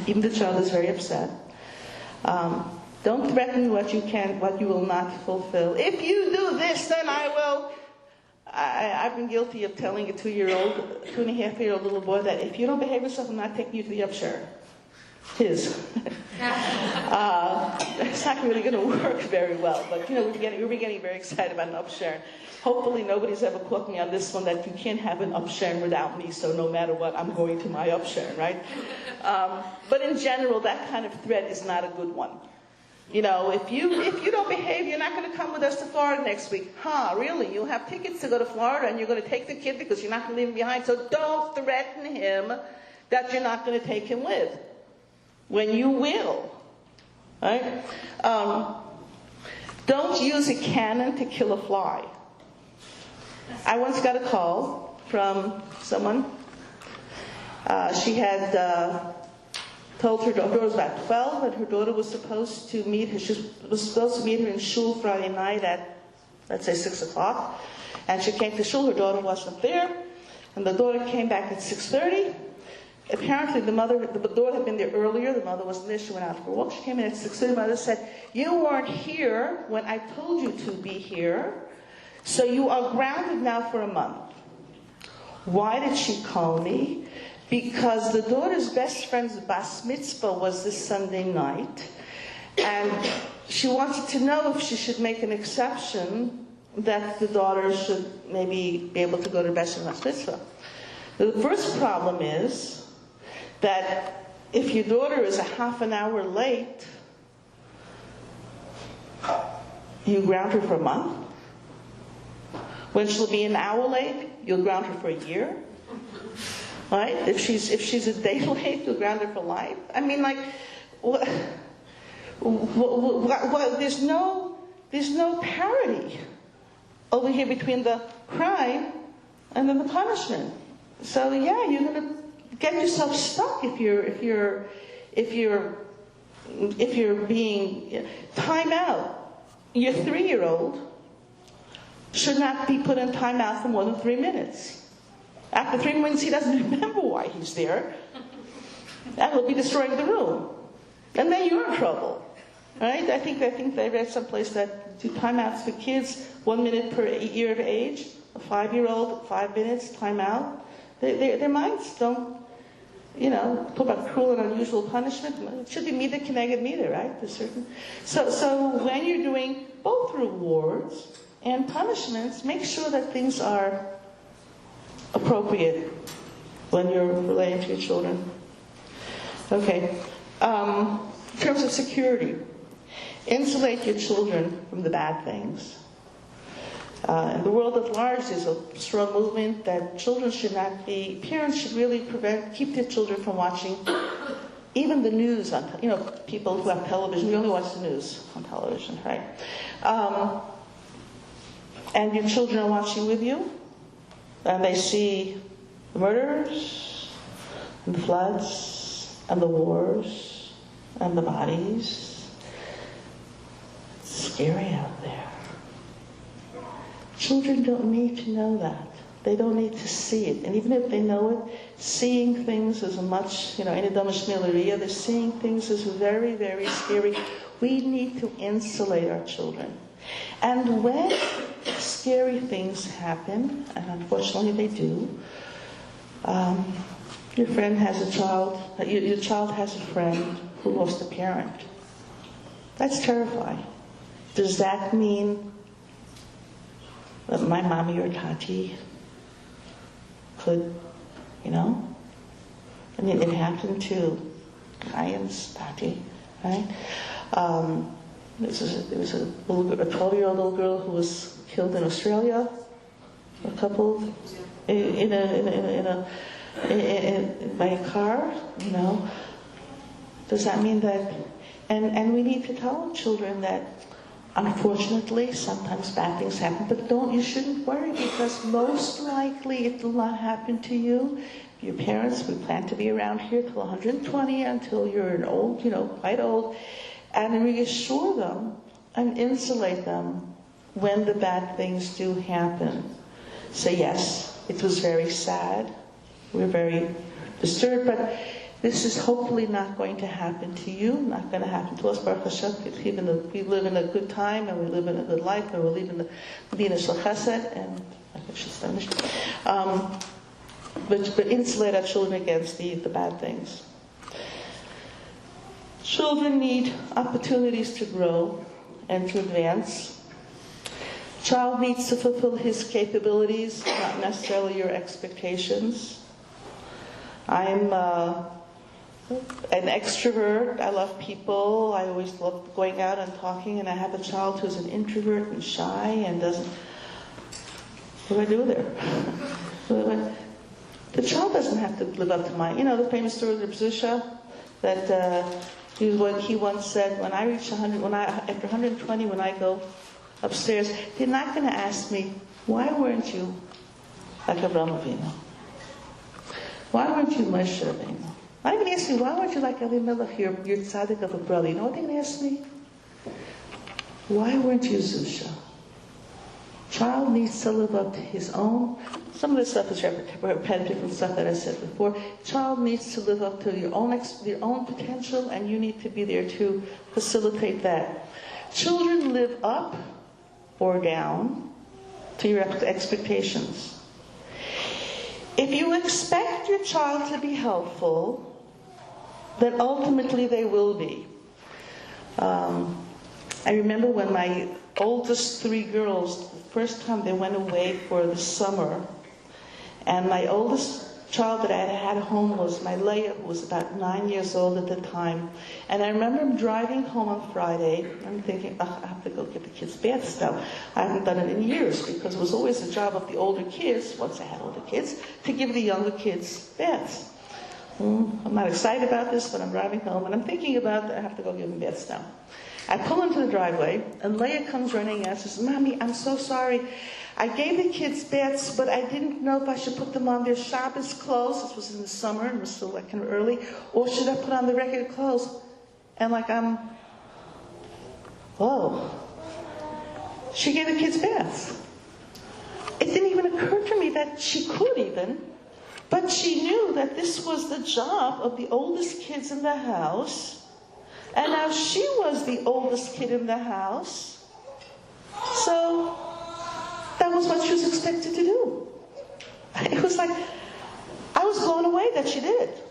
S1: even if the child is very upset, don't threaten what you will not fulfill. If you do this, then I will. I've been guilty of telling a 2.5-year-old little boy that if you don't behave yourself, I'm not taking you to the upshare. It's not really going to work very well, but we're getting very excited about an upshare. Hopefully nobody's ever caught me on this one that you can't have an upshare without me, so no matter what, I'm going to my upshare, right? But in general, that kind of threat is not a good one. If you don't behave, you're not going to come with us to Florida next week. Really? You'll have tickets to go to Florida and you're going to take the kid because you're not going to leave him behind. So don't threaten him that you're not going to take him with. When you will. Right? Don't use a cannon to kill a fly. I once got a call from someone. She had told her daughter was about 12, and her daughter was supposed to meet her. She was supposed to meet her in shul Friday night at, let's say, 6 o'clock. And she came to shul. Her daughter wasn't there, and the daughter came back at 6:30. Apparently, the daughter had been there earlier. The mother wasn't there. She went out for a walk. She came in at 6:30. The mother said, "You weren't here when I told you to be here, so you are grounded now for a month." Why did she call me? Because the daughter's best friend's bas mitzvah was this Sunday night, and she wanted to know if she should make an exception that the daughter should maybe be able to go to bas mitzvah. The first problem is that if your daughter is a half an hour late, you ground her for a month. When she'll be an hour late, you'll ground her for a year. Right? If she's a day late, you'll ground her for life. I mean, there's no parity over here between the crime and then the punishment. So yeah, you're going to get yourself stuck if you're being time out. Your 3-year-old should not be put in time out for more than 3 minutes. After 3 minutes, he doesn't remember why he's there. That will be destroying the room. And then you're in trouble. Right? I think they read someplace that do timeouts for kids 1 minute per year of age. A 5-year-old, 5 minutes, timeout. Their minds don't, talk about cruel and unusual punishment. It should be meter keneged meter, right? So when you're doing both rewards and punishments, make sure that things are appropriate when you're relating to your children. Okay. In terms of security, insulate your children from the bad things. In the world at large, there's a strong movement that parents should really keep their children from watching even the news on, people who have television, we only watch the news on television, right? And your children are watching with you, and they see the murders, and the floods, and the wars, and the bodies. It's scary out there. Children don't need to know that. They don't need to see it. And even if they know it, seeing things is they're seeing things is very, very scary. We need to insulate our children. And when scary things happen, and unfortunately they do, your friend has a child, your child has a friend who lost a parent. That's terrifying. Does that mean that my mommy or tati could, it happened to Ryan's tati, right? There was a 12-year-old little girl who was killed in Australia. A couple by a car. Does that mean that? And we need to tell children that, unfortunately, sometimes bad things happen. But you shouldn't worry, because most likely it will not happen to you. Your parents, we plan to be around here till 120 until you're quite old. and reassure them and insulate them when the bad things do happen. Say, yes, it was very sad. We're very disturbed, but this is hopefully not going to happen to you, not going to happen to us. Baruch Hashem, we live in a good time, and we live in a good life, and we live in the Medina Shel Chesed, and I think she's finished. But insulate our children against the bad things. Children need opportunities to grow and to advance. Child needs to fulfill his capabilities, not necessarily your expectations. I'm an extrovert. I love people. I always love going out and talking, and I have a child who's an introvert and shy and doesn't... What do I do there? The child doesn't have to live up to my... the famous story of Zusha, that he once said, when I reach 100, after 120, when I go upstairs, they're not going to ask me, why weren't you like Avraham Avinu? Why weren't you Moshe Rabbeinu? I'm going to ask you, why weren't you like Elimelech, your tzaddik of a brother? You know what they're going to ask me? Why weren't you Zusha? Child needs to live up to his own. Some of this stuff is repetitive from stuff that I said before. Child needs to live up to your own potential, and you need to be there to facilitate that. Children live up or down to your expectations. If you expect your child to be helpful, then ultimately they will be. I remember when my oldest 3 girls, the first time they went away for the summer, and my oldest child that I had at home was my Leah, who was about 9 years old at the time. And I remember driving home on Friday. I'm thinking, I have to go get the kids baths now. I haven't done it in years, because it was always the job of the older kids, once I had older kids, to give the younger kids baths. I'm not excited about this, but I'm driving home, and I'm thinking about I have to go give them baths now. I pull into the driveway, and Leah comes running and says, Mommy, I'm so sorry. I gave the kids baths, but I didn't know if I should put them on their Shabbos clothes. This was in the summer, and it was still kind of early. Or should I put on the regular clothes? And whoa. She gave the kids baths. It didn't even occur to me that she could even. But she knew that this was the job of the oldest kids in the house. And now she was the oldest kid in the house. So that was what she was expected to do. It was like, I was blown away that she did it.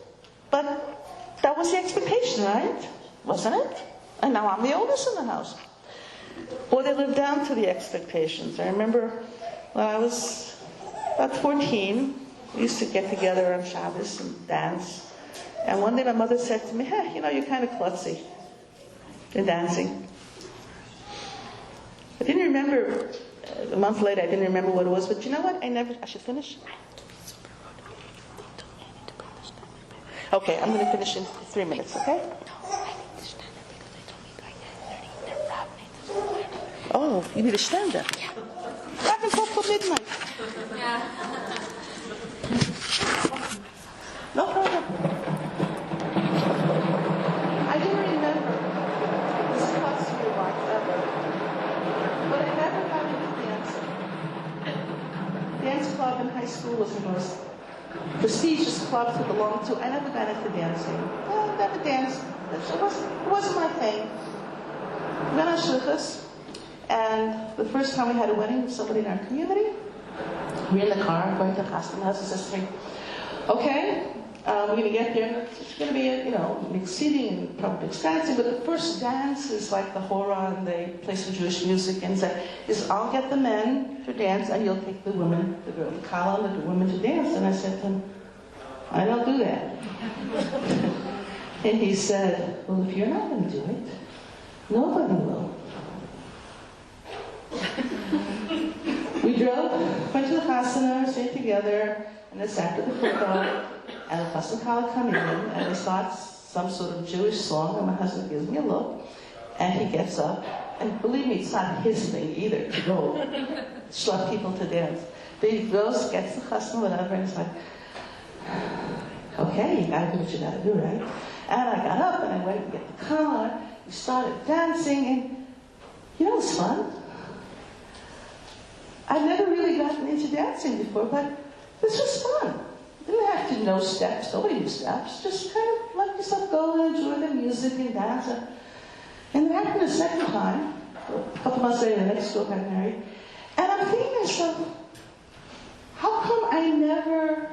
S1: But that was the expectation, right? Wasn't it? And now I'm the oldest in the house. Or they lived down to the expectations. I remember when I was about 14, we used to get together on Shabbos and dance. And one day my mother said to me, hey, you're kind of klutzy in dancing. I didn't remember, a month later I didn't remember what it was, but you know what? I should finish? Okay, I'm going to finish in 3 minutes, okay? Oh, you need a stand-up? Yeah. I haven't talked till midnight.
S3: Yeah.
S1: No problem. I didn't remember this class you watched ever, but I never got into dancing. Dance club in high school was the most prestigious club to belong to. I never got into dancing. I never danced. It wasn't my thing. We went on shlichus, and the first time we had a wedding with somebody in our community, we're in the car going to Chastan house, and says to me, okay, we're going to get there, and it's going to be, mixed seating and probably mixed dancing, but the first dance is like the hora, and they play some Jewish music, and I'll get the men to dance, and you'll take the women, the kala, and the women to dance. And I said to him, I don't do that. And he said, well, if you're not going to do it, nobody will. We went to the Chasana, stayed together, and it's after the football, and the Chassan Kala come in, and they start some sort of Jewish song, and my husband gives me a look, and he gets up, and believe me, it's not his thing either to go schlep people to dance. But he goes, gets the Chassan, whatever, and it's like, Okay, you gotta do what you gotta do, right? And I got up and I went to get the car. We started dancing, and you know, it was fun. I'd never really gotten into dancing before, but this was fun. Didn't have to know steps. Nobody knew steps. Just kind of let yourself go and enjoy the music and dance. And it happened a second time. A couple months later, the next girl got married. And I'm thinking to myself, how come I never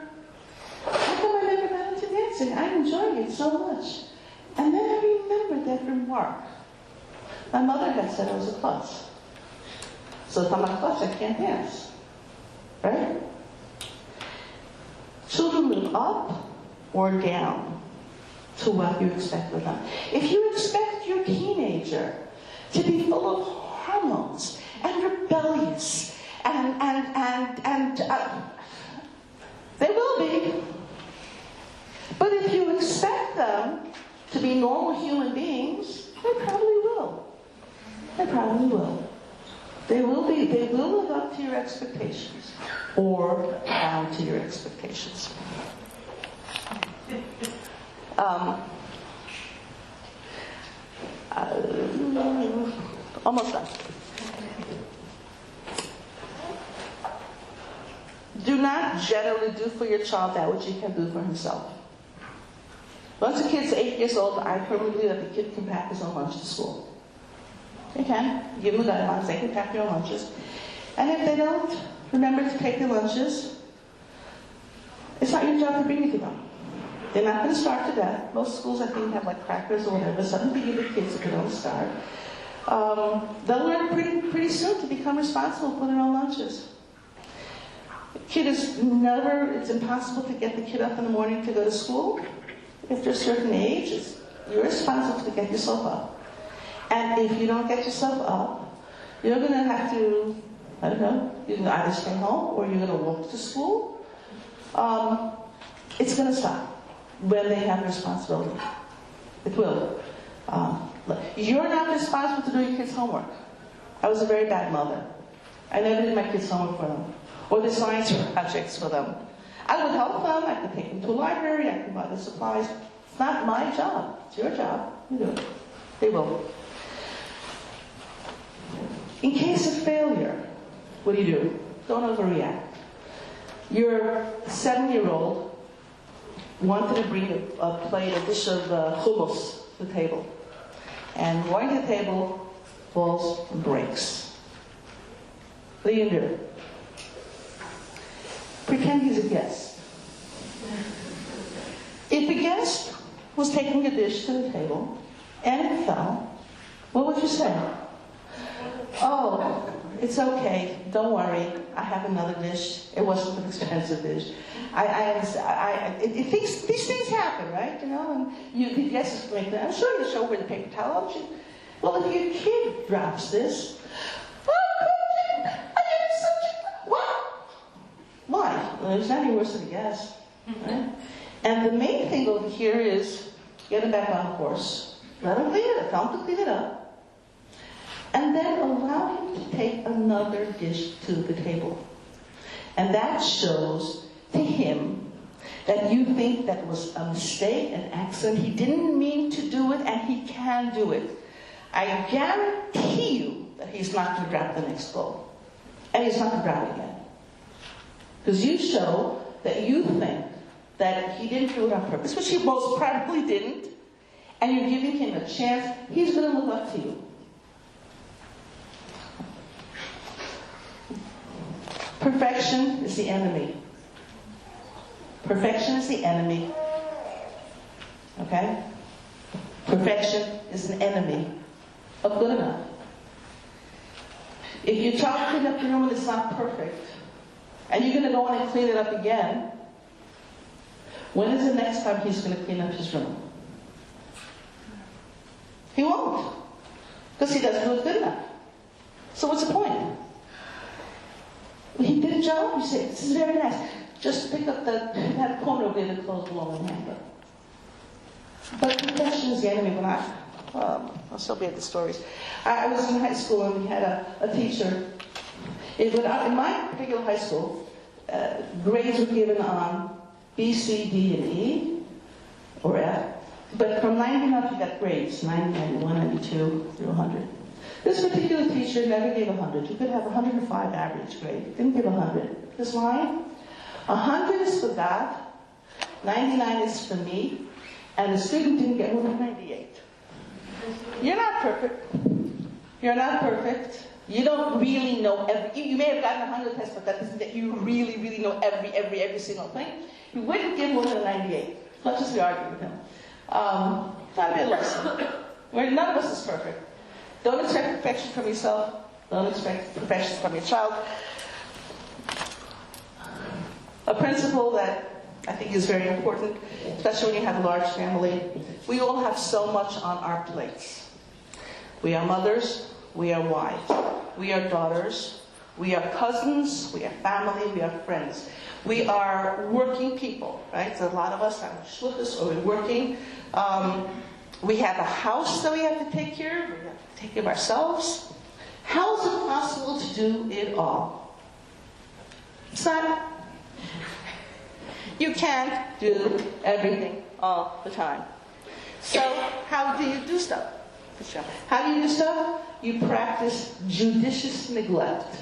S1: got into dancing? I'm enjoying it so much. And then I remembered that remark. My mother had said I was a klutz. So if I'm a klutz, I can't dance. Right? Children live up or down to what you expect of them. If you expect your teenager to be full of hormones and rebellious and they will be. But if you expect them to be normal human beings, they probably will. They probably will. They will live up to your expectations or down to your expectations. Almost done. Do not generally do for your child that which he can do for himself. Once a kid's 8 years old, I firmly believe that the kid can pack his own lunch to school. They can. Give them the guidelines. They can pack their own lunches. And if they don't remember to take their lunches, it's not your job to bring it to them. They're not going to starve to death. Most schools, I think, have like crackers or whatever, something to give the kids if they don't starve. They'll learn pretty soon to become responsible for their own lunches. It's impossible to get the kid up in the morning to go to school. If they're a certain age, you're responsible to get yourself up. And if you don't get yourself up, you're going to have to, I don't know, you can either stay home or you're going to walk to school. It's going to stop when they have responsibility. It will. You're not responsible to do your kids' homework. I was a very bad mother. I never did my kids' homework for them, or the science projects for them. I would help them. I could take them to a library. I could buy the supplies. It's not my job. It's your job. You do it. They will. In case of failure, what do? Don't overreact. Your 7-year-old wanted to bring a dish of hummus to the table. And going to the table, falls and breaks. What do you do? Pretend he's a guest. If the guest was taking a dish to the table and it fell, what would you say? Oh, it's okay. Don't worry. I have another dish. It wasn't an expensive dish. These things happen, right? You know, and the guest is making. I'm sure you show where the paper towel. Well, if your kid drops this, why? Well, it's not any worse than a guest, right? And the main thing over here is get him back on the horse. Let him clean it up. Tell him to clean it up. And then allow him to take another dish to the table. And that shows to him that you think that was a mistake, an accident. He didn't mean to do it, and he can do it. I guarantee you that he's not going to grab the next bowl. And he's not going to grab it again. Because you show that you think that he didn't do it on purpose, which he most probably didn't, and you're giving him a chance. He's going to look up to you. Perfection is the enemy. Perfection is the enemy. Okay? Perfection is an enemy of good enough. If your child cleaned up your room and it's not perfect, and you're going to go in and clean it up again, when is the next time he's going to clean up his room? He won't. Because he doesn't do it good enough. So what's the point? He did a job, you say, this is very nice. Just pick up that corner over there that clothes belong in the hamper. But perfection is the enemy. When I'll still be at the stories. I was in high school and we had a teacher. In my particular high school, grades were given on B, C, D, and E. or F. But from 90 up, you got grades, 90, 91, 92, through 100. This particular teacher never gave 100. You could have 105 average grade. Didn't give 100. This line, 100 is for God, 99 is for me, and the student didn't get more than 98. You're not perfect. You're not perfect. You don't really know every. You may have gotten 100 tests, but that doesn't that you really, really know every single thing. You wouldn't give more than 98, as much as we argue with him. Not a bit less. None of us is perfect. Don't expect perfection from yourself. Don't expect perfection from your child. A principle that I think is very important, especially when you have a large family. We all have so much on our plates. We are mothers, we are wives, we are daughters, we are cousins, we are family, we are friends. We are working people, right? So a lot of us are shluchos or we're working. We have a house that we have to take care of. We have to take care of ourselves. How is it possible to do it all? It's not. You can't do everything all the time. So how do you do stuff? How do you do stuff? You practice judicious neglect.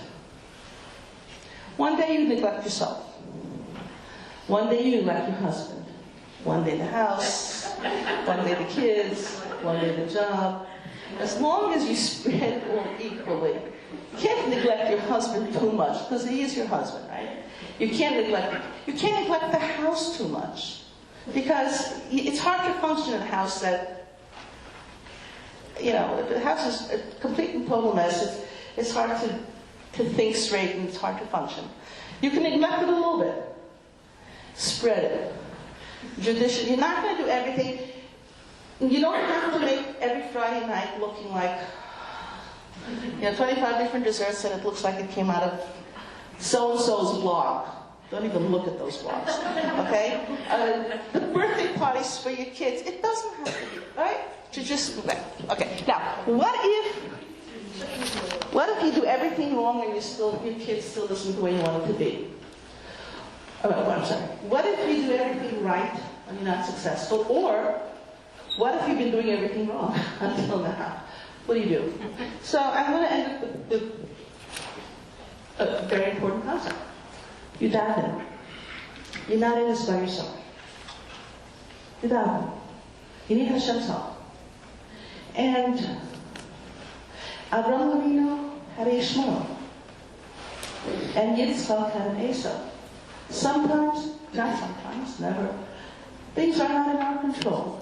S1: One day you neglect yourself. One day you neglect your husband. One day the house. One day the kids. One day the job. As long as you spread it all equally. You can't neglect your husband too much because he is your husband, right? You can't neglect the house too much because it's hard to function in a house that, if the house is a complete and total mess, it's hard to think straight and it's hard to function. You can neglect it a little bit. Spread it. Judicious. You're not going to do everything. You don't have to make every Friday night looking like, 25 different desserts and it looks like it came out of so-and-so's blog. Don't even look at those blogs, okay? The birthday parties for your kids, it doesn't have to be, right? Okay, now, what if you do everything wrong and your kids still doesn't the way you want it to be? I'm sorry. What if you do everything right and you're not successful? Or, what if you've been doing everything wrong until now? What do you do? So I'm going to end with a very important concept. You daven. You're not in this by yourself. You daven. You need Hashem's help. And Avraham Avinu had a Ishmael. And Yitzchak had an Esau. Sometimes, not sometimes, never, things are not in our control.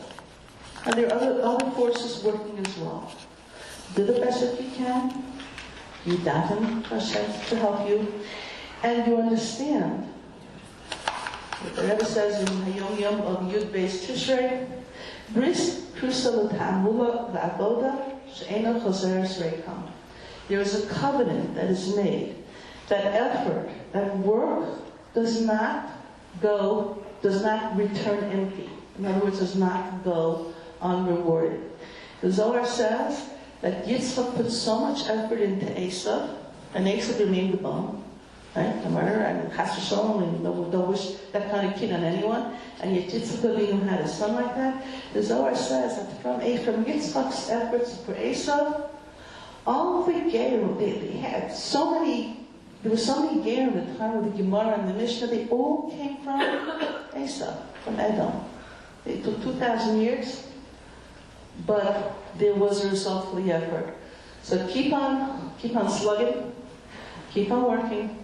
S1: And there are other forces working as well. Do the best that you can. You daven Hashem to help you. And you understand what the Rebbe says in Hayom Yom of Yud Beis Tishrei, Bris Krusa L'Ta'amula V'Avoda She'ena Choseres Reikam. There is a covenant that is made. That effort, that work does not return empty. In other words, does not go unrewarded. The Zohar says that Yitzchak put so much effort into Esav, and Esav remained the bum, right? The murderer, and Chas v'Shalom, and don't wish that kind of kid on anyone. And yet Yitzchak Avinu had a son like that. The Zohar says that from Yitzchak's efforts for Esav, all the Gerim, they had so many. There were so many Gerim at the time of the Gemara and the Mishnah. They all came from Esav, from Edom. It took 2,000 years, but there was a result for the effort. So keep on slugging, keep on working,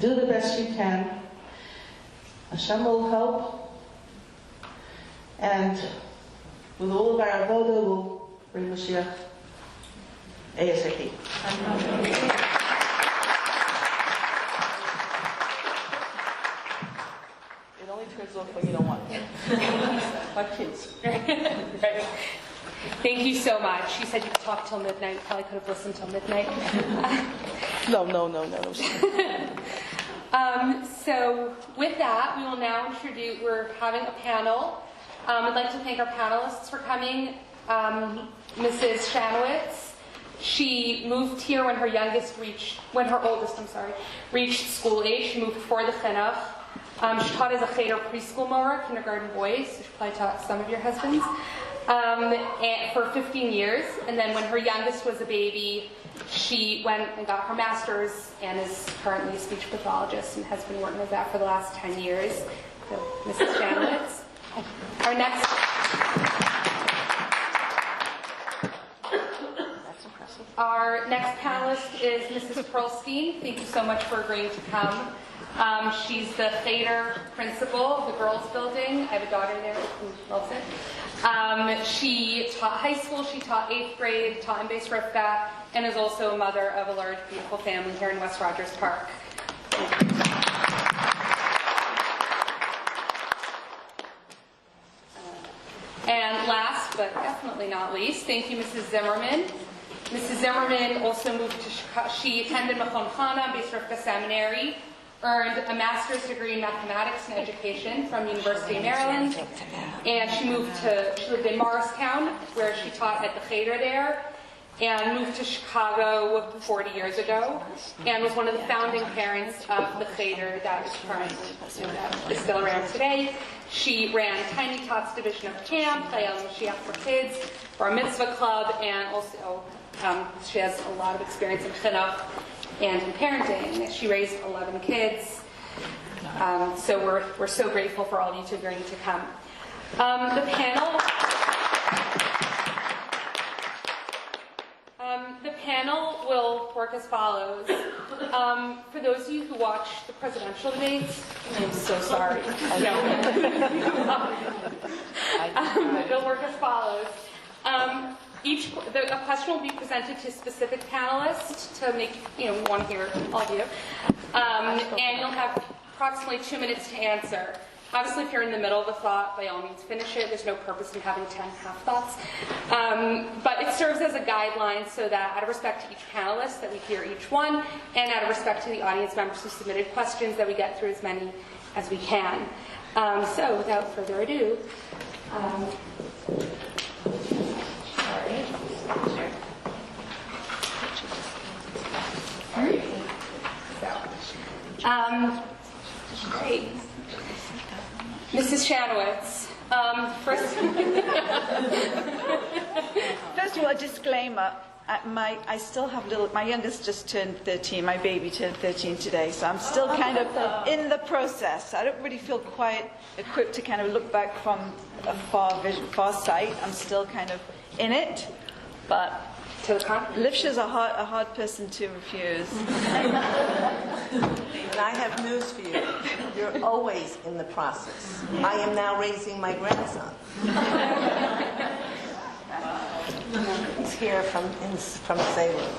S1: do the best you can. Hashem will help, and with all of our avodah, we'll bring Mashiach ASAP. It only turns off when you don't want it. Like kids.
S4: Right. Thank you so much. You said you could talk till midnight. Probably could have listened till midnight.
S1: No.
S4: So with that, we will now introduce, we're having a panel. I'd like to thank our panelists for coming. Mrs. Shanowitz, she moved here when her oldest reached school age. She moved before the chinuch. She taught as a cheder preschool mower, kindergarten boys, so she probably taught some of your husbands, and for 15 years. And then when her youngest was a baby, she went and got her master's and is currently a speech pathologist and has been working with that for the last 10 years. So, Mrs. Janowitz. Our next... Our next panelist is Mrs. Pearlstein. Thank you so much for agreeing to come. She's the Cheder principal of the girls' building. I have a daughter there who loves it. She taught high school, she taught 8th grade, taught in Beis Rivka, and is also a mother of a large, beautiful family here in West Rogers Park. And last, but definitely not least, thank you, Mrs. Zimmerman. Mrs. Zimmerman also moved to Chicago. She attended Machon Chana, Beis Rivka Seminary, earned a master's degree in mathematics and education from University of Maryland, and she lived in Morristown, where she taught at the Cheder there, and moved to Chicago 40 years ago, and was one of the founding parents of the Cheder that is currently that is still around today. She ran Tiny Tots division of camp, Chayil Mashiach for kids, Bar Mitzvah Club, and also she has a lot of experience in chinuch and in parenting. She raised 11 kids. So we're so grateful for all of you to agreeing to come. The panel will work as follows. For those of you who watch the presidential debates, I'm so sorry. It'll work as follows. A question will be presented to specific panelists to make we want to hear all of you, and you'll have approximately 2 minutes to answer. Obviously, if you're in the middle of a thought, by all means finish it. There's no purpose in having 10 half thoughts, but it serves as a guideline so that, out of respect to each panelist, that we hear each one, and out of respect to the audience members who submitted questions, that we get through as many as we can. So, without further ado. Great. Mrs. Janowitz, first
S5: of all, a disclaimer. I still have my youngest just turned 13, my baby turned 13 today, so I'm still kind of in the process. I don't really feel quite equipped to kind of look back from a far sight. I'm still kind of in it, but Livsha's a hard person to refuse.
S6: And I have news for you. You're always in the process. I am now raising my grandson. He's here from Salem.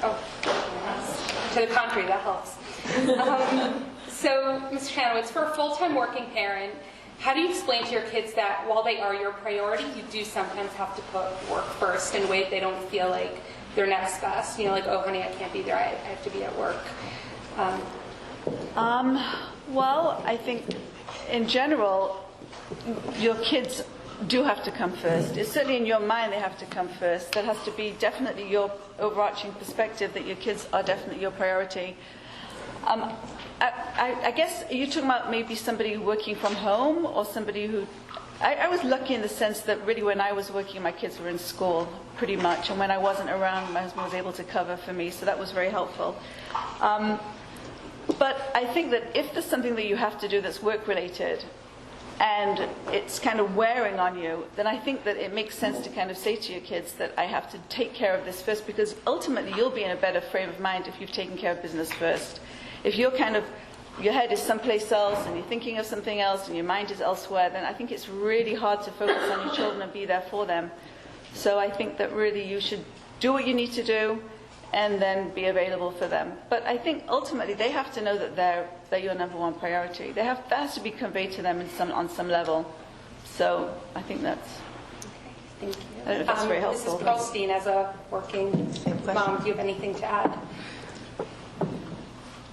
S4: Oh, to the contrary, that helps. So, Ms. Janowitz, for a full-time working parent, how do you explain to your kids that while they are your priority, you do sometimes have to put work first in a way that they don't feel like they're next best? Like, oh, honey, I can't be there. I have to be at work.
S5: Well, I think in general, your kids do have to come first. It's certainly in your mind they have to come first. That has to be definitely your overarching perspective that your kids are definitely your priority. I guess you're talking about maybe somebody working from home or somebody who... I was lucky in the sense that really when I was working, my kids were in school pretty much, and when I wasn't around, my husband was able to cover for me, so that was very helpful. But I think that if there's something that you have to do that's work-related, and it's kind of wearing on you, then I think that it makes sense to kind of say to your kids that I have to take care of this first, because ultimately you'll be in a better frame of mind if you've taken care of business first. If you're kind of, your head is someplace else and you're thinking of something else and your mind is elsewhere, then I think it's really hard to focus on your children and be there for them. So I think that really you should do what you need to do and then be available for them. But I think ultimately they have to know that they're your number one priority. That has to be conveyed to them on some level. So I think that's...
S4: Thank you.
S5: I don't know if that's very helpful.
S4: Mrs. Pearlstein, as a working mom, do you have anything to add?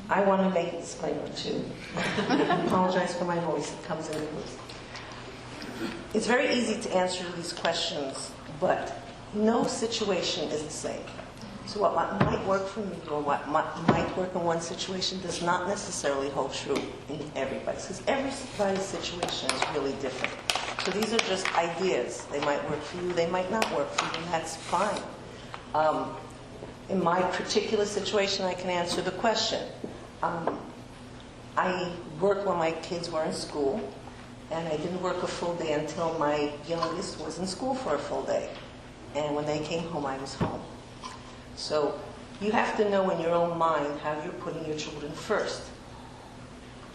S6: I want to make a disclaimer too. I apologize for my voice, it comes in loose. It's very easy to answer these questions, but no situation is the same. So what might work for me or what might work in one situation does not necessarily hold true in everybody's, because everybody's situation is really different. So these are just ideas. They might work for you, they might not work for you, and that's fine. In my particular situation, I can answer the question. I worked when my kids were in school, and I didn't work a full day until my youngest was in school for a full day. And when they came home, I was home. So you have to know in your own mind how you're putting your children first.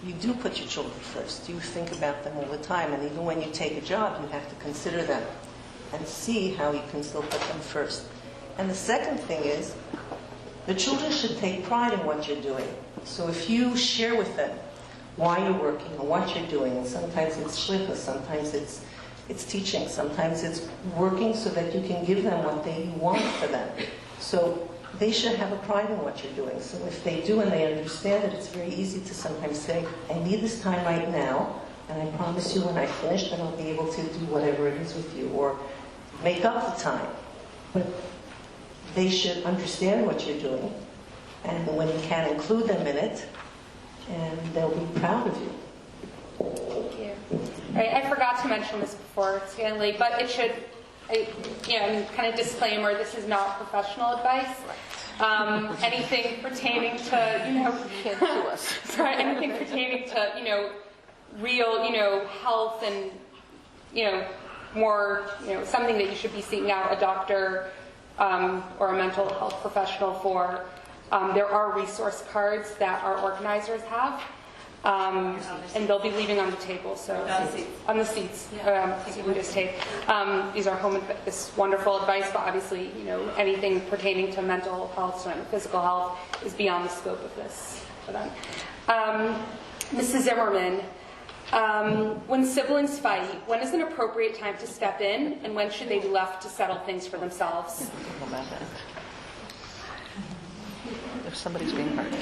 S6: You do put your children first. You think about them all the time. And even when you take a job, you have to consider them and see how you can still put them first. And the second thing is, the children should take pride in what you're doing. So if you share with them why you're working and what you're doing, and sometimes it's shlichus, sometimes it's teaching, sometimes it's working so that you can give them what you want for them. So they should have a pride in what you're doing. So if they do and they understand it, it's very easy to sometimes say, I need this time right now, and I promise you when I finish, then I'll be able to do whatever it is with you, or make up the time. But they should understand what you're doing, and when you can, include them in it, and they'll be proud of you.
S4: Thank you. All right, I forgot to mention this before, it's getting late, but it should, kind of disclaimer, this is not professional advice. Anything pertaining to,
S1: Can't sue us.
S4: sorry, anything pertaining to, real, health and, more, something that you should be seeking out a doctor or a mental health professional for. There are resource cards that our organizers have, and they'll be leaving on the table. So on the seats, so you can just take. These are this wonderful advice, but obviously, anything pertaining to mental health and physical health is beyond the scope of this for them. Mrs. Zimmerman, when siblings fight, when is an appropriate time to step in, and when should they be left to settle things for themselves?
S1: About that. If somebody's being hurt.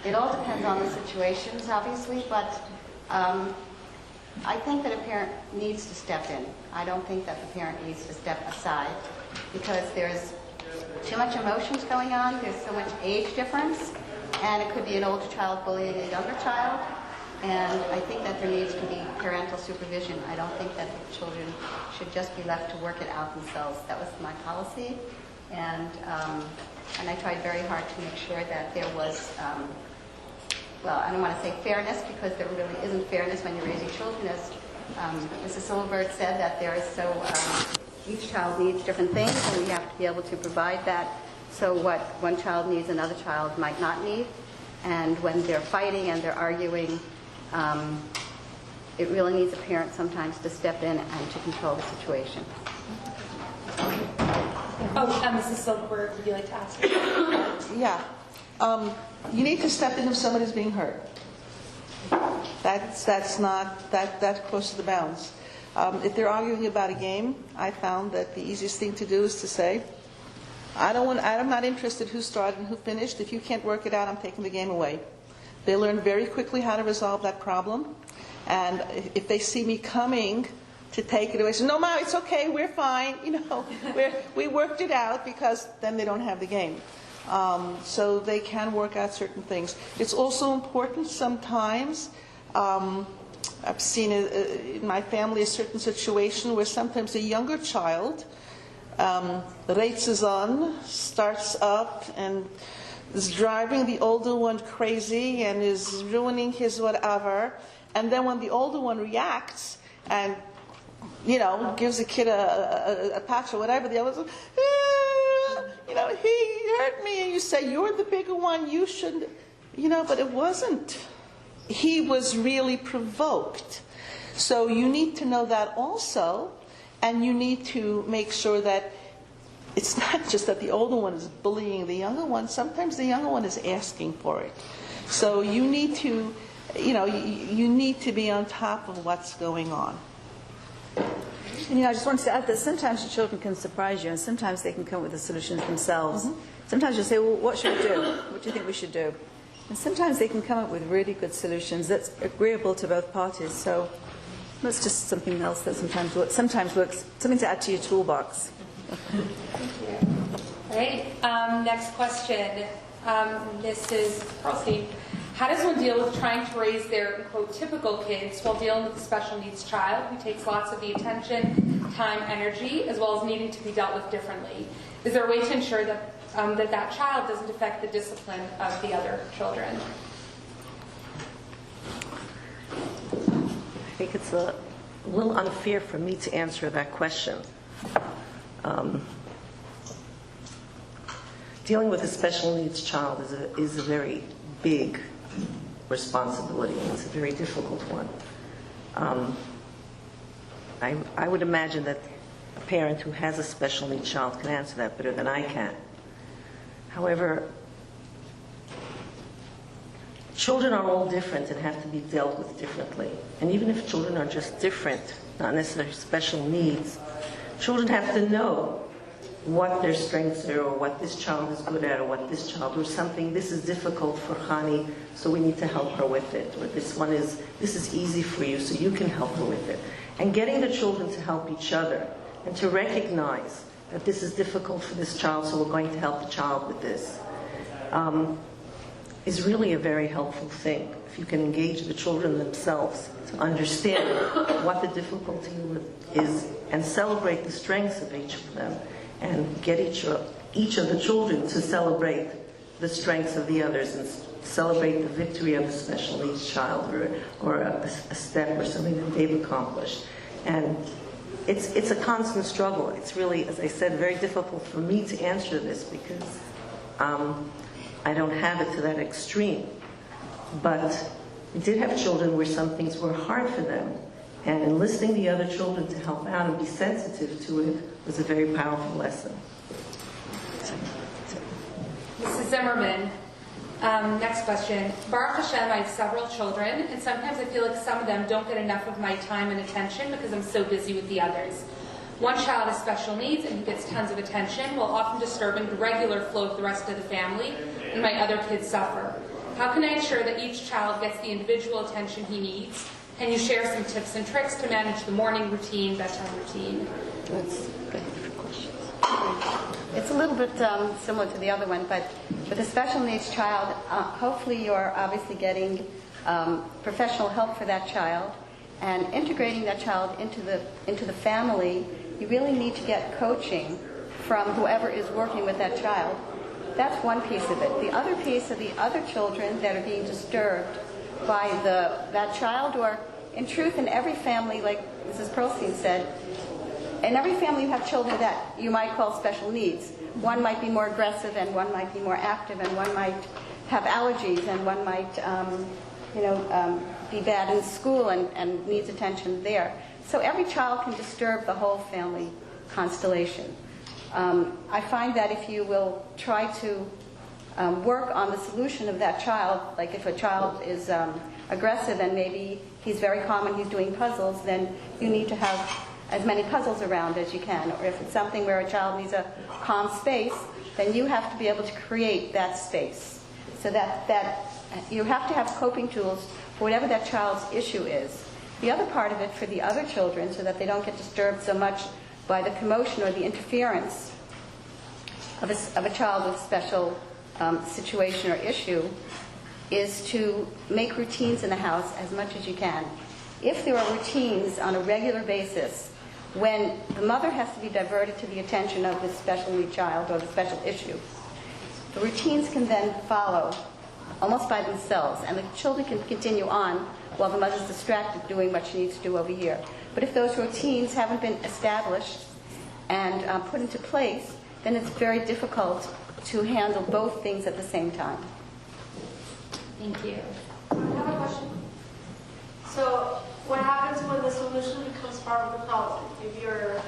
S7: It all depends on the situations, obviously, but I think that a parent needs to step in. I don't think that the parent needs to step aside, because there's too much emotions going on, there's so much age difference, and it could be an older child bullying a younger child, and I think that there needs to be parental supervision. I don't think that the children should just be left to work it out themselves. That was my policy, and I tried very hard to make sure that there was, I don't want to say fairness, because there really isn't fairness when you're raising children. As Mrs. Silverbird said, that there is each child needs different things, and we have to be able to provide that. So what one child needs, another child might not need. And when they're fighting and they're arguing, it really needs a parent sometimes to step in and to control the situation.
S4: Mrs. Silverberg, would you like to ask?
S1: Yeah. You need to step in if somebody's being hurt. That crosses the bounds. If they're arguing about a game, I found that the easiest thing to do is to say, I'm not interested who started and who finished. If you can't work it out, I'm taking the game away. They learn very quickly how to resolve that problem. And if they see me coming to take it away, say, no, Mom, it's okay, we're fine. We worked it out, because then they don't have the game. So they can work out certain things. It's also important sometimes, I've seen in my family a certain situation where sometimes a younger child starts up and is driving the older one crazy and is ruining his whatever. And then when the older one reacts and, gives the kid a patch or whatever, the other one, he hurt me. And you say, you're the bigger one, you shouldn't, but it wasn't. He was really provoked. So you need to know that also. And you need to make sure that it's not just that the older one is bullying the younger one. Sometimes the younger one is asking for it. So you need to, you need to be on top of what's going on.
S5: And, I just wanted to add that sometimes your children can surprise you, and sometimes they can come up with the solutions themselves. Mm-hmm. Sometimes you'll say, well, what should we do? What do you think we should do? And sometimes they can come up with really good solutions that's agreeable to both parties. So That's just something else that sometimes works, something to add to your toolbox.
S4: All right, next question. Mrs. Perlstein. How does one deal with trying to raise their, quote, typical kids while dealing with a special needs child who takes lots of the attention, time, energy, as well as needing to be dealt with differently? Is there a way to ensure that that child doesn't affect the discipline of the other children?
S6: I think it's a little unfair for me to answer that question. Dealing with a special needs child is a very big responsibility. It's a very difficult one. I would imagine that a parent who has a special needs child can answer that better than I can. However, children are all different and have to be dealt with differently. And even if children are just different, not necessarily special needs, children have to know what their strengths are, or what this child is good at, or what this child, or something, this is difficult for Hani, so we need to help her with it, or this is easy for you, so you can help her with it. And getting the children to help each other, and to recognize that this is difficult for this child, so we're going to help the child with this, is really a very helpful thing. If you can engage the children themselves to understand what the difficulty is, and celebrate the strengths of each of them, and get each of the children to celebrate the strengths of the others and celebrate the victory of a special needs child, or a step or something that they've accomplished. And it's a constant struggle. It's really, as I said, very difficult for me to answer this because I don't have it to that extreme. But we did have children where some things were hard for them. And enlisting the other children to help out and be sensitive to it was a very powerful lesson.
S4: Mrs. Zimmerman, next question. Baruch Hashem, I have several children, and sometimes I feel like some of them don't get enough of my time and attention because I'm so busy with the others. One child has special needs and he gets tons of attention, while often disturbing the regular flow of the rest of the family, and my other kids suffer. How can I ensure that each child gets the individual attention he needs? Can you share some tips and tricks to manage the morning routine, bedtime routine?
S6: That's good questions.
S7: It's a little bit similar to the other one, but with a special needs child, hopefully you're obviously getting professional help for that child and integrating that child into the family. You really need to get coaching from whoever is working with that child. That's one piece of it. The other piece are the other children that are being disturbed by that child, or in truth, in every family, like Mrs. Perlstein said, in every family you have children that you might call special needs. One might be more aggressive, and one might be more active, and one might have allergies, and one might, be bad in school and needs attention there. So every child can disturb the whole family constellation. I find that if you will try to work on the solution of that child, like if a child is aggressive and maybe he's very calm and he's doing puzzles, then you need to have as many puzzles around as you can. Or if it's something where a child needs a calm space, then you have to be able to create that space. So that you have to have coping tools for whatever that child's issue is. The other part of it for the other children, so that they don't get disturbed so much by the commotion or the interference of a child with special situation or issue, is to make routines in the house as much as you can. If there are routines on a regular basis, when the mother has to be diverted to the attention of the special need child or the special issue, the routines can then follow almost by themselves, and the children can continue on while the mother's distracted doing what she needs to do over here. But if those routines haven't been established and put into place, then it's very difficult to handle both things at the same time.
S4: Thank you.
S8: I have a question. So what happens when the solution becomes part of the problem? If your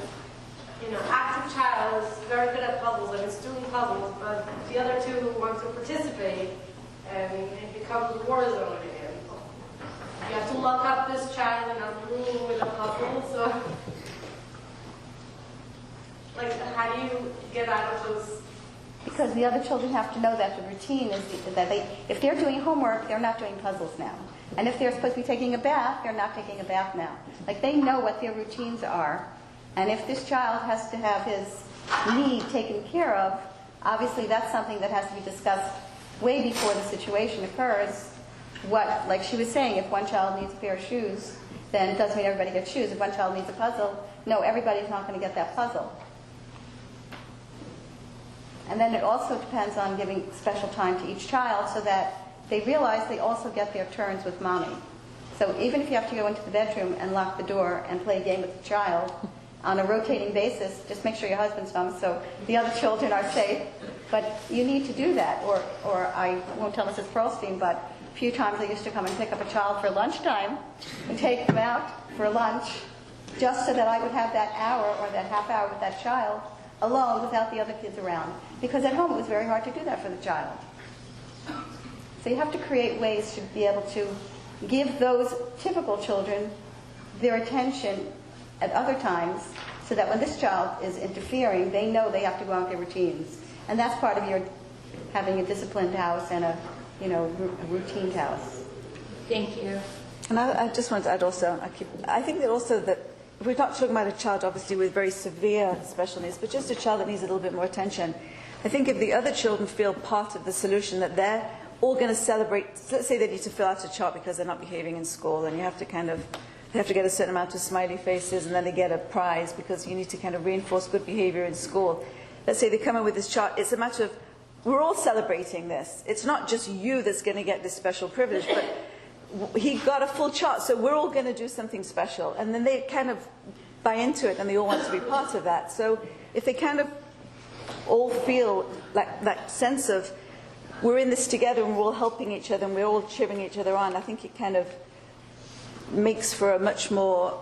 S8: active child is very good at puzzles and is doing puzzles, but the other two who want to participate, and it becomes a war zone again. You have to lock up this child in a room with a puzzle, so how do you get out of those
S7: Because the other children have to know that the routine is that if they're doing homework, they're not doing puzzles now. And if they're supposed to be taking a bath, they're not taking a bath now. Like, they know what their routines are. And if this child has to have his need taken care of, obviously that's something that has to be discussed way before the situation occurs. Like she was saying, if one child needs a pair of shoes, then it doesn't mean everybody gets shoes. If one child needs a puzzle, no, everybody's not going to get that puzzle. And then it also depends on giving special time to each child so that they realize they also get their turns with mommy. So even if you have to go into the bedroom and lock the door and play a game with the child on a rotating basis, just make sure your husband's home so the other children are safe. But you need to do that, or I won't tell Mrs. Pearlstein, but a few times I used to come and pick up a child for lunchtime and take them out for lunch just so that I would have that hour or that half hour with that child alone without the other kids around. Because at home it was very hard to do that for the child. So you have to create ways to be able to give those typical children their attention at other times so that when this child is interfering, they know they have to go on with their routines. And that's part of your having a disciplined house and a routine house.
S3: Thank you.
S5: And I just wanted to add also, I think that also that we're not talking about a child obviously with very severe special needs, but just a child that needs a little bit more attention. I think if the other children feel part of the solution, that they're all going to celebrate. Let's say they need to fill out a chart because they're not behaving in school, and you have to they have to get a certain amount of smiley faces, and then they get a prize because you need to kind of reinforce good behavior in school. Let's say they come in with this chart. It's a matter of, we're all celebrating this. It's not just you that's going to get this special privilege, but he got a full chart, so we're all going to do something special. And then they kind of buy into it, and they all want to be part of that. So if they kind of all feel like that sense of, we're in this together and we're all helping each other and we're all cheering each other on, I think it kind of makes for a much more,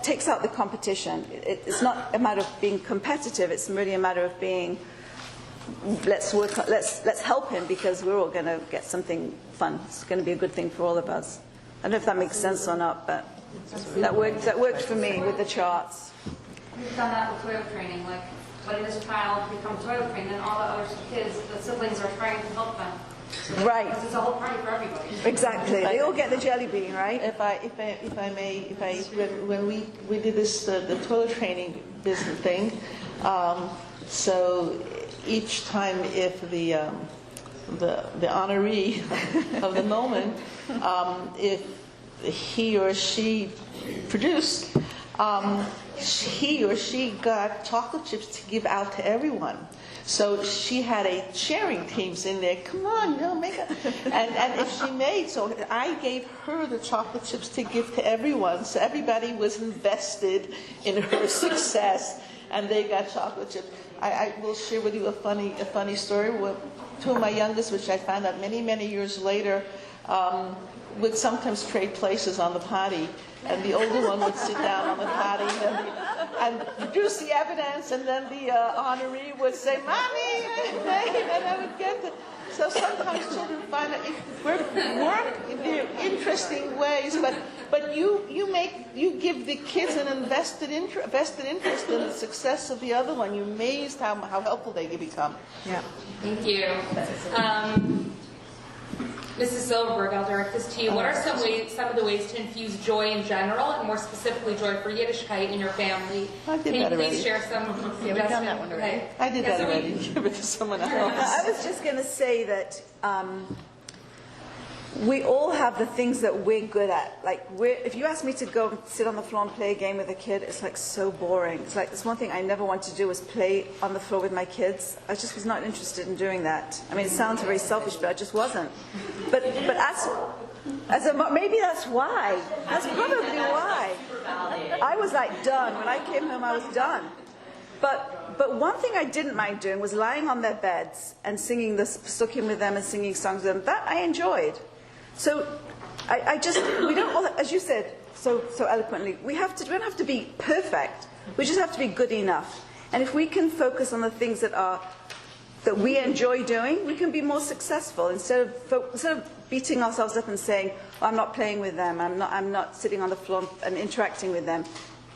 S5: takes out the competition. It's not a matter of being competitive, it's really a matter of being, let's help him because we're all going to get something fun. It's going to be a good thing for all of us. I don't know if that makes sense or not, but that worked for me with the charts.
S3: We've done that with toilet training, like when this child becomes toilet trained, then all the other kids, the siblings are trying to help them.
S5: Right.
S3: Because it's a whole party for everybody.
S5: Exactly. They all get the jelly bean, right?
S1: If I may, when we did this the toilet training business thing, so each time if the honoree of the moment, if he or she produced, he or she got chocolate chips to give out to everyone. So she had a sharing teams in there. Come on, make it. And if she made, so I gave her the chocolate chips to give to everyone. So everybody was invested in her success, and they got chocolate chips. I will share with you a funny story. With two of my youngest, which I found out many years later, would sometimes trade places on the potty. And the older one would sit down on the potty and produce the evidence, and then the honoree would say, "Mommy," and I would get it. So sometimes children find that it work in their interesting ways, but you give the kids an vested interest in the success of the other one. You're amazed how helpful they can become.
S5: Yeah.
S4: Thank you. Mrs. Silverberg, I'll direct this to you. What are some of the ways to infuse joy in general, and more specifically joy for Yiddishkeit in your family?
S1: I did
S4: Can you
S1: that already.
S4: please share some suggestions?
S7: we've done that one already.
S4: Okay.
S1: I did
S4: Yeah,
S1: that
S4: so
S1: already. Give it to someone else.
S5: I was just going to say that we all have the things that we're good at. Like, if you ask me to go sit on the floor and play a game with a kid, it's like so boring. It's like, it's one thing I never wanted to do was play on the floor with my kids. I just was not interested in doing that. I mean, it sounds very selfish, but I just wasn't. But maybe that's why. That's probably why. I was like done. When I came home, I was done. But one thing I didn't mind doing was lying on their beds and singing the psukim with them and singing songs with them. That I enjoyed. So we don't all, as you said so eloquently, we don't have to be perfect. We just have to be good enough. And if we can focus on the things that we enjoy doing, we can be more successful. Instead of beating ourselves up and saying, oh, I'm not playing with them, I'm not sitting on the floor and interacting with them.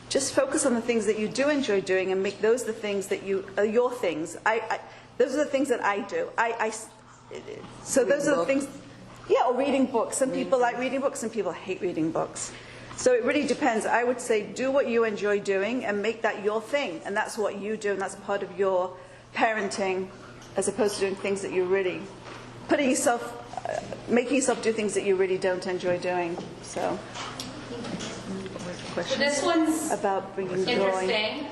S5: Just focus on the things that you do enjoy doing and make those the things that are your things. Those are the things that I do. So those are the things, yeah, or reading books. Some people like reading books, some people hate reading books. So it really depends. I would say do what you enjoy doing and make that your thing. And that's what you do, and that's part of your parenting, as opposed to doing things that you really, making yourself do things that you really don't enjoy doing. So
S4: this one's
S5: about bringing joy.
S4: interesting.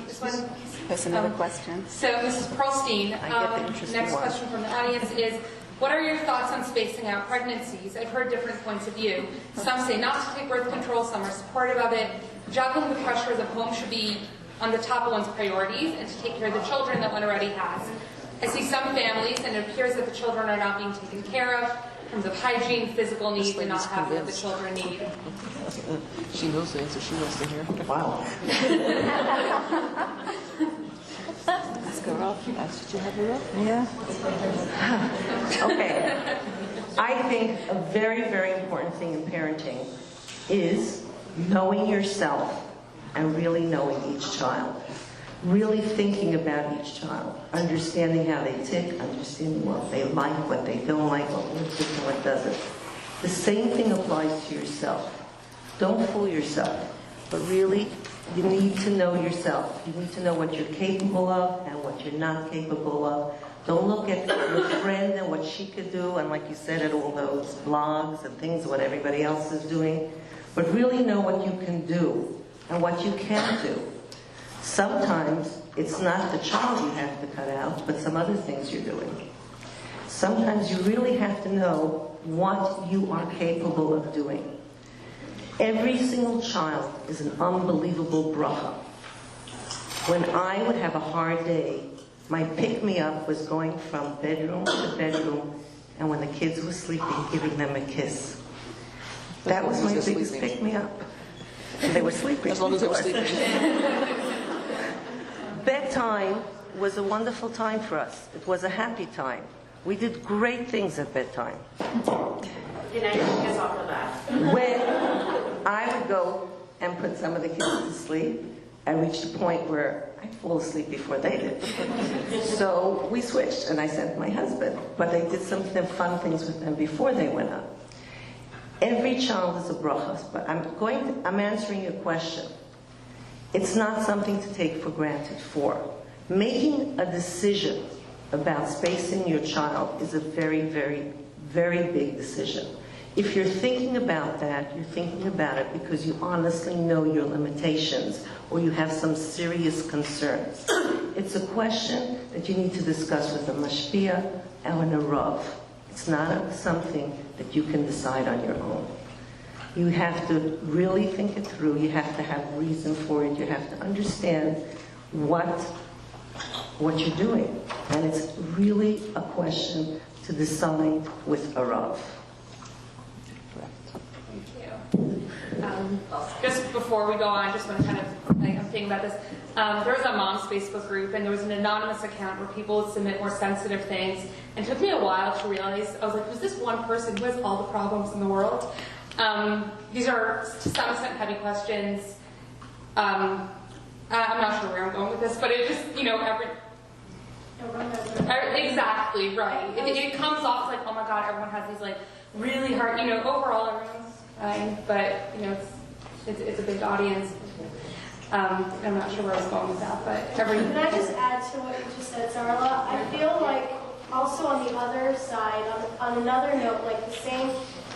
S4: This one.
S5: That's another question.
S4: So, Mrs. Pearlstein,
S5: I get the interesting
S4: next
S5: one.
S4: question from the audience is, what are your thoughts on spacing out pregnancies? I've heard different points of view. Some say not to take birth control, some are supportive of it. Juggling the pressures of home should be on the top of one's priorities, and to take care of the children that one already has. I see some families, and it appears that the children are not being taken care of in terms of hygiene, physical needs, and not having what the children need.
S9: She knows the answer. She wants to hear. Wow.
S5: Ask her off.
S9: Did you have her up?
S5: Yeah.
S6: Okay. I think a very, very important thing in parenting is knowing yourself and really knowing each child. Really thinking about each child. Understanding how they tick, understanding what they like, what they don't like, what works and what doesn't. The same thing applies to yourself. Don't fool yourself, but really, you need to know yourself. You need to know what you're capable of and what you're not capable of. Don't look at your friend and what she could do, and like you said, at all those blogs and things, what everybody else is doing. But really know what you can do and what you can't do. Sometimes it's not the child you have to cut out, but some other things you're doing. Sometimes you really have to know what you are capable of doing. Every single child is an unbelievable bracha. When I would have a hard day, my pick-me-up was going from bedroom to bedroom, and when the kids were sleeping, giving them a kiss. That was my biggest pick-me-up. And they were sleeping.
S9: As long as they were sleeping.
S6: Bedtime was a wonderful time for us. It was a happy time. We did great things at bedtime.
S2: Good night, kiss off the back.
S6: When I would go and put some of the kids to sleep, I reached a point where I'd fall asleep before they did. So we switched, and I sent my husband. But I did some fun things with them before they went up. Every child is a bracha, but I'm answering your question. It's not something to take for granted for. Making a decision about spacing your child is a very, very, very big decision. If you're thinking about that, you're thinking about it because you honestly know your limitations or you have some serious concerns. It's a question that you need to discuss with a mashpia and a rav. It's not something that you can decide on your own. You have to really think it through. You have to have reason for it. You have to understand what you're doing. And it's really a question to decide with a rav.
S4: Just before we go on, I just want to kind of, I'm thinking about this. There was a mom's Facebook group, and there was an anonymous account where people would submit more sensitive things. And it took me a while to realize, I was like, who's this one person who has all the problems in the world? These are, to some extent, heavy questions. I'm not sure where I'm going with this, but it just, exactly, right. It comes off like, oh my God, everyone has these, like, really hard, overall everyone's fine, but, it's a big audience. I'm not sure where I was going with that, but
S8: Can I just add to what you just said, Sarla? I feel like also on the other side, on another note, like the same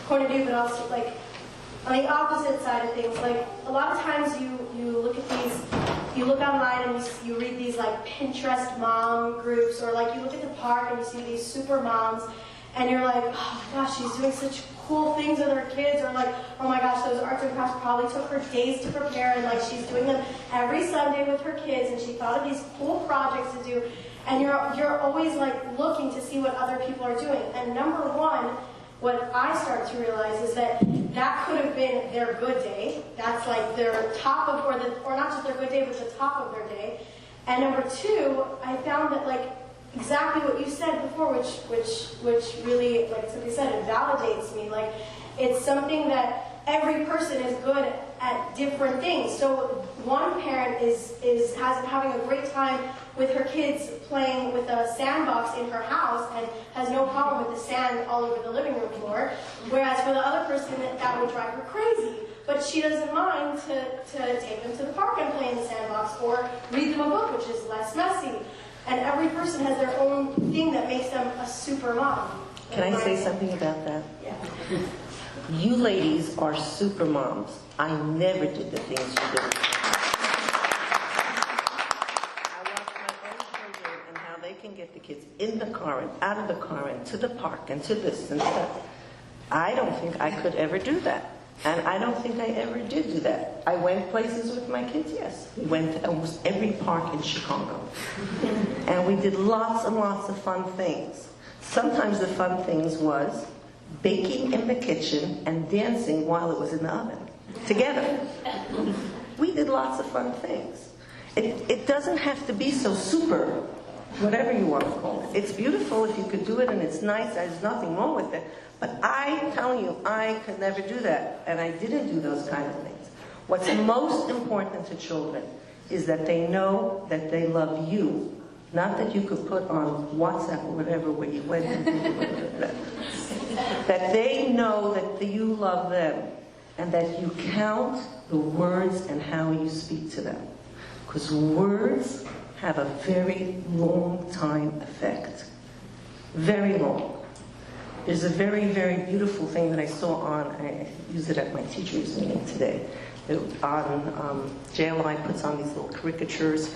S8: point of view, but also like on the opposite side of things, like a lot of times you look at these, you look online and you read these like Pinterest mom groups, or like you look at the park and you see these super moms, and you're like, oh my gosh, she's doing such cool things with her kids, or like, oh my gosh, those arts and crafts probably took her days to prepare, and like she's doing them every Sunday with her kids, and she thought of these cool projects to do, and you're always like looking to see what other people are doing. And number one, what I start to realize is that could have been their good day. That's like their top of, or not just their good day, but the top of their day. And number two, I found that like exactly what you said before, which really, like somebody said, it validates me. Like it's something that every person is good at different things. So one parent is having a great time with her kids playing with a sandbox in her house and has no problem with the sand all over the living room floor, whereas for the other person that would drive her crazy. But she doesn't mind to take them to the park and play in the sandbox or read them a book, which is less messy. And every person has their own thing that makes them a super mom.
S6: Can I say something about that?
S8: Yeah.
S6: You ladies are super moms. I never did the things you did. I watch my own children and how they can get the kids in the car and out of the car and to the park and to this and that. I don't think I could ever do that. And I don't think I ever did do that. I went places with my kids, yes. We went to almost every park in Chicago. And we did lots and lots of fun things. Sometimes the fun things was baking in the kitchen and dancing while it was in the oven, together. We did lots of fun things. It doesn't have to be so super, whatever you want to call it. It's beautiful if you could do it and it's nice, there's nothing wrong with it. But I'm telling you, I could never do that, and I didn't do those kind of things. What's most important to children is that they know that they love you, not that you could put on WhatsApp or whatever where you went and that they know that you love them, and that you count the words and how you speak to them. Because words have a very long time effect. Very long. There's a very, very beautiful thing that I saw I used it at my teachers' meeting today. JLI puts on these little caricatures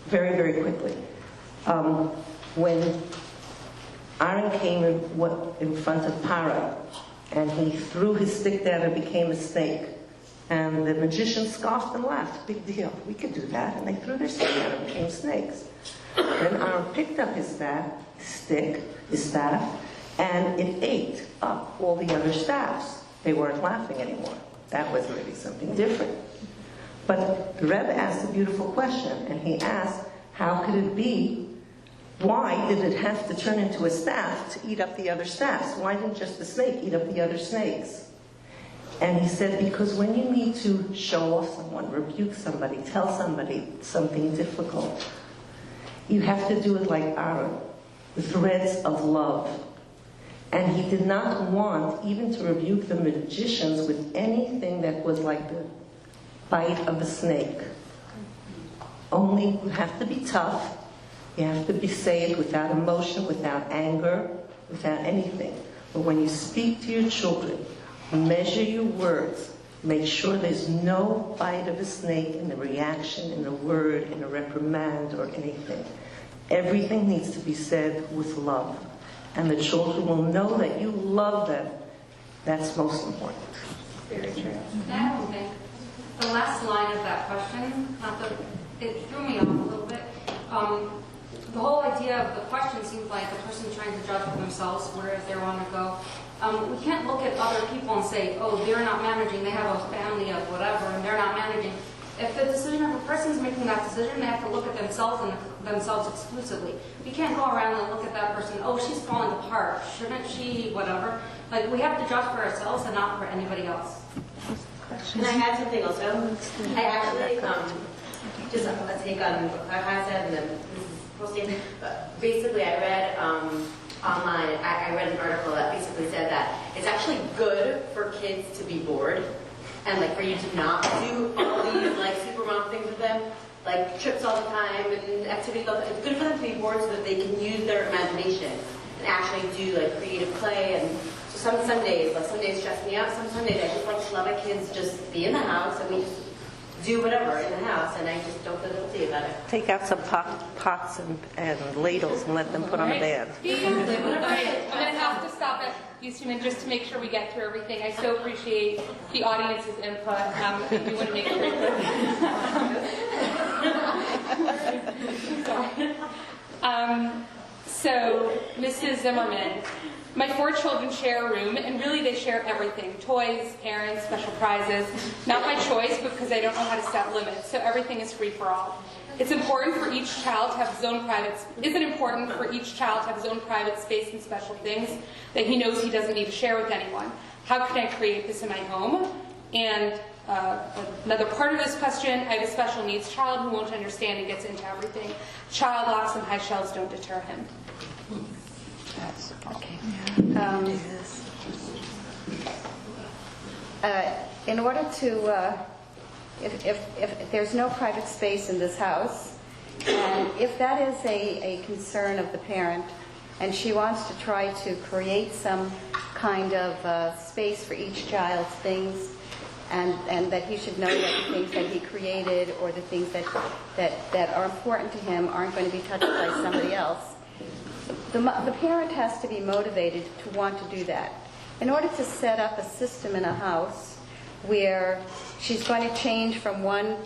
S6: very, very quickly. When Aaron came in front of Paro, and he threw his stick down and became a snake, and the magician scoffed and laughed. Big deal. We could do that. And they threw their stick down and became snakes. Then Aaron picked up his staff, and it ate up all the other staffs. They weren't laughing anymore. That was really something different. But the Rebbe asked a beautiful question, and he asked, how could it be? Why did it have to turn into a staff to eat up the other staffs? Why didn't just the snake eat up the other snakes? And he said, because when you need to show off someone, rebuke somebody, tell somebody something difficult, you have to do it like Aaron, the threads of love. And he did not want even to rebuke the magicians with anything that was like the bite of a snake. Only you have to be tough. You have to say it without emotion, without anger, without anything. But when you speak to your children, measure your words. Make sure there's no bite of a snake in the reaction, in a word, in a reprimand, or anything. Everything needs to be said with love. And the children will know that you love them. That's most important.
S3: Very true. I don't think the last line of that question, it threw me off a little bit. The whole idea of the question seems like the person trying to judge for themselves where they want to go. We can't look at other people and say, oh, they're not managing, they have a family of whatever, and they're not managing. If the decision of a person's making that decision, they have to look at themselves and themselves exclusively. We can't go around and look at that person, oh, she's falling apart, shouldn't she, whatever. Like, we have to judge for ourselves and not for anybody else.
S2: Can I add something also? I actually, just a take on what Clara said, and then this is posting. Basically, I read online, I read an article that basically said that it's actually good for kids to be bored, and like for you to not do all these like super mom things with them, like trips all the time and activities all the time. It's good for them to be bored so that they can use their imagination and actually do like creative play. And so some Sundays stress me out. Some Sundays I just like to let my kids just be in the house and we just do whatever in the house, and I just don't feel guilty about it.
S6: Take out some pots and ladles and let them put on the band.
S4: Okay, I'm going to have to stop at Houston just to make sure we get through everything. I so appreciate the audience's input. We want to make sure. So, Mrs. Zimmerman, my 4 children share a room, and really they share everything. Toys, errands, special prizes. Not by choice, because I don't know how to set limits, so everything is free for all. It's important for each child to have his own private space and special things that he knows he doesn't need to share with anyone. how can I create this in my home? And another part of this question, I have a special needs child who won't understand and gets into everything. Child locks and high shelves don't deter him.
S7: In order to, if there's no private space in this house, and if that is a concern of the parent, and she wants to try to create some kind of space for each child's things, and that he should know that the things that he created or the things that are important to him aren't going to be touched by somebody else, the parent has to be motivated to want to do that. In order to set up a system in a house where she's going to change from one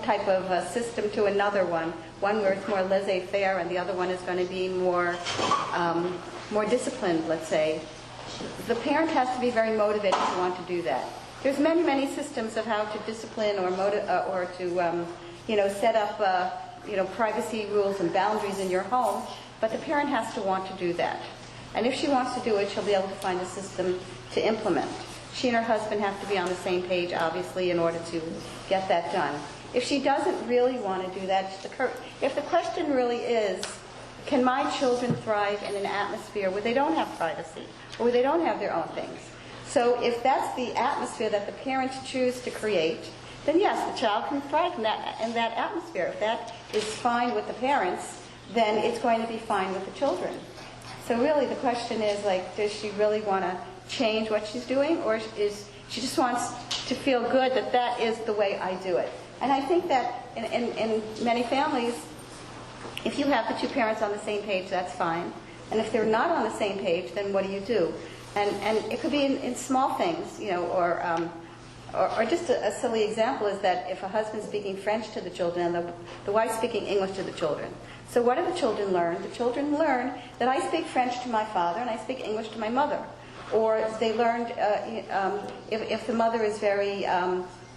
S7: type of system to another one where it's more laissez-faire and the other one is going to be more disciplined, let's say, the parent has to be very motivated to want to do that. There's many systems of how to discipline or to set up privacy rules and boundaries in your home, but the parent has to want to do that. And if she wants to do it, she'll be able to find a system to implement. She and her husband have to be on the same page, obviously, in order to get that done. If she doesn't really want to do that, if the question really is, can my children thrive in an atmosphere where they don't have privacy, or where they don't have their own things? So if that's the atmosphere that the parents choose to create, then yes, the child can thrive in that atmosphere. If that is fine with the parents, then it's going to be fine with the children. So really the question is, does she really want to change what she's doing, or is she just wants to feel good that is the way I do it? And I think that in many families, if you have the two parents on the same page, that's fine. And if they're not on the same page, then what do? And it could be in small things, or just a silly example is that if a husband's speaking French to the children and the wife's speaking English to the children. So what do the children learn? The children learn that I speak French to my father and I speak English to my mother. Or they learned if the mother is very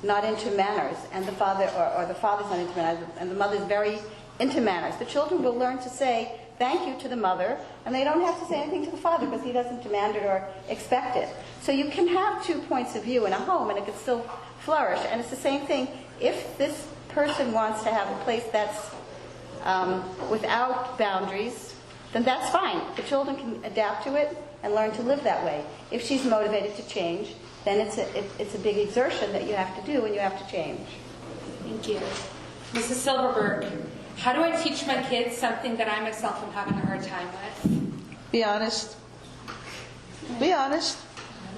S7: not into manners and the father, or the father's not into manners and the mother's very into manners, the children will learn to say thank you to the mother, and they don't have to say anything to the father because he doesn't demand it or expect it. So you can have 2 points of view in a home and it can still flourish. And it's the same thing if this person wants to have a place that's without boundaries, then that's fine. The children can adapt to it and learn to live that way. If she's motivated to change, then it's a big exertion that you have to do and you have to change.
S4: Thank you. Mrs. Silverberg, how do I teach my kids something that I myself am having a hard time with?
S1: Be honest. Be honest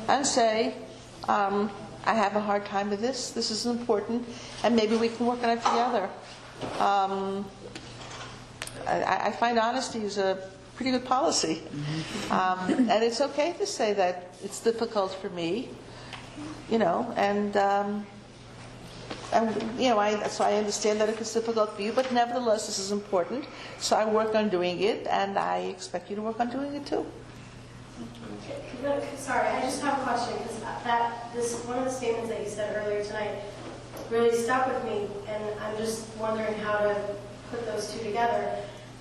S1: and say, I have a hard time with this. This is important, and maybe we can work on it together. I find honesty is a pretty good policy. And it's okay to say that it's difficult for me, so I understand that it's difficult for you, but nevertheless, this is important. So I work on doing it, and I expect you to work on doing it too.
S8: Sorry, I just have a question, because one of the statements that you said earlier tonight really stuck with me, and I'm just wondering how to put those two together.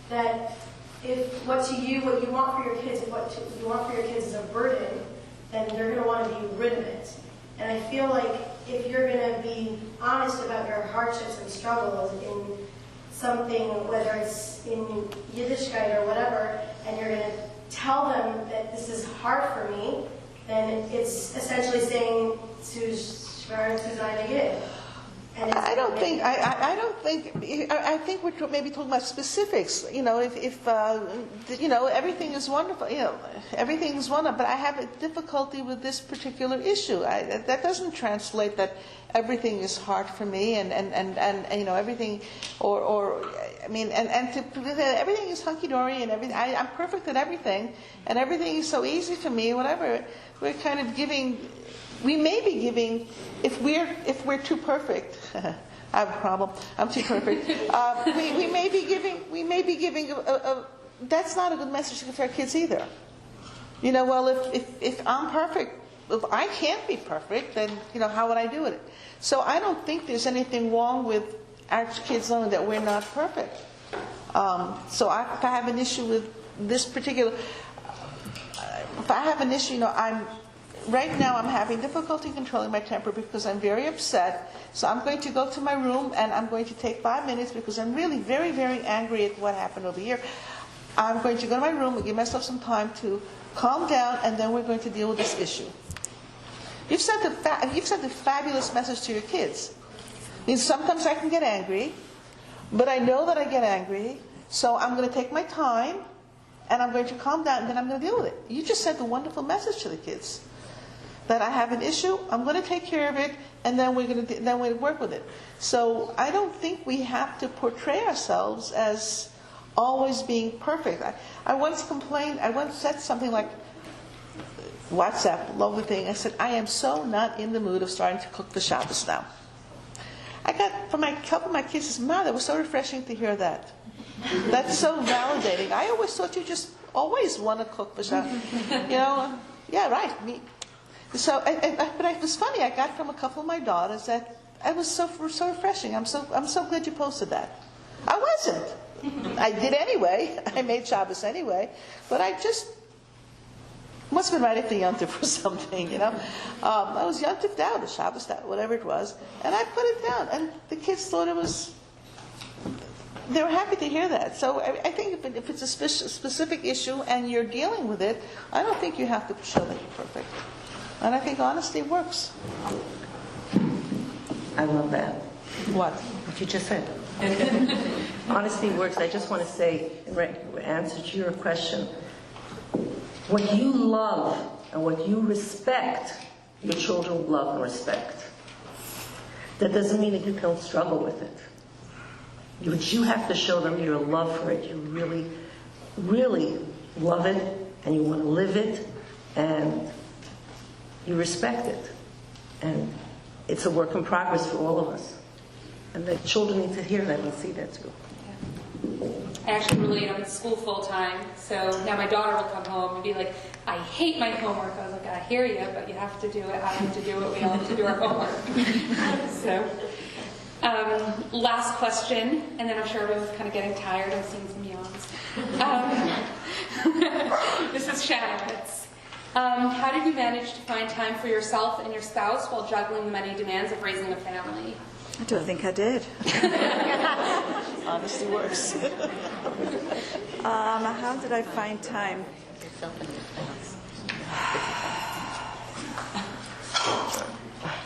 S8: That if what you want for your kids, if what you want for your kids is a burden, then they're going to want to be rid of it. And I feel like if you're going to be honest about your hardships and struggles in something, whether it's in Yiddishkeit or whatever, and you're going to tell them that this is hard for me, then it's essentially saying to Shver to Zayna Yid.
S1: I think we're maybe talking about specifics. If everything is wonderful, everything is wonderful, but I have a difficulty with this particular issue. That doesn't translate that everything is hard for me, and everything, everything is hunky dory and everything. I'm perfect at everything, and everything is so easy for me. Whatever, we're kind of giving. We may be giving, if we're too perfect. I have a problem. I'm too perfect. We may be giving. That's not a good message to give to our kids either. If I'm perfect, if I can't be perfect, then how would I do it? So I don't think there's anything wrong with our kids knowing that we're not perfect. So if I have an issue with this particular, if I have an issue, right now I'm having difficulty controlling my temper because I'm very upset. So I'm going to go to my room and I'm going to take 5 minutes because I'm really very, very angry at what happened over here. I'm going to go to my room and give myself some time to calm down, and then we're going to deal with this issue. You've sent a fabulous message to your kids. I mean, sometimes I can get angry, but I know that I get angry, so I'm going to take my time, and I'm going to calm down, and then I'm going to deal with it. You just sent a wonderful message to the kids that I have an issue, I'm going to take care of it, and then we're going to work with it. So I don't think we have to portray ourselves as always being perfect. I once said something like, WhatsApp, lovely thing. I said, I am so not in the mood of starting to cook for Shabbos now. I got from a couple of my kids, says, Ma, that was so refreshing to hear that. That's so validating. I always thought you just always want to cook for Shabbos. Yeah, right. Me. So, but it was funny. I got from a couple of my daughters that it was so refreshing. I'm so glad you posted that. I wasn't. I did anyway. I made Shabbos anyway, but I just must have been right after Yontif or something, I was Yontif out, or Shabbos out, whatever it was, and I put it down, and the kids thought they were happy to hear that. So I think if it's a specific issue and you're dealing with it, I don't think you have to show that you're perfect. And I think honesty works.
S6: I love that.
S1: What?
S6: What you just said. Honesty works. I just want to say, in answer to your question, what you love and what you respect, your children will love and respect. That doesn't mean that you don't struggle with it. But you have to show them your love for it. You really, really love it, and you want to live it, and you respect it. And it's a work in progress for all of us. And the children need to hear that and see that too.
S4: I actually really am in school full time, so now my daughter will come home and be like, I hate my homework. I was like, I hear you, but you have to do it. I have to do it. We all have to do our homework. So, last question, and then I'm sure everyone's kind of getting tired and seeing some yawns. This is Shanowitz. How did you manage to find time for yourself and your spouse while juggling the many demands of raising a family?
S5: I don't think I did.
S1: Honesty works.
S5: How did I find time?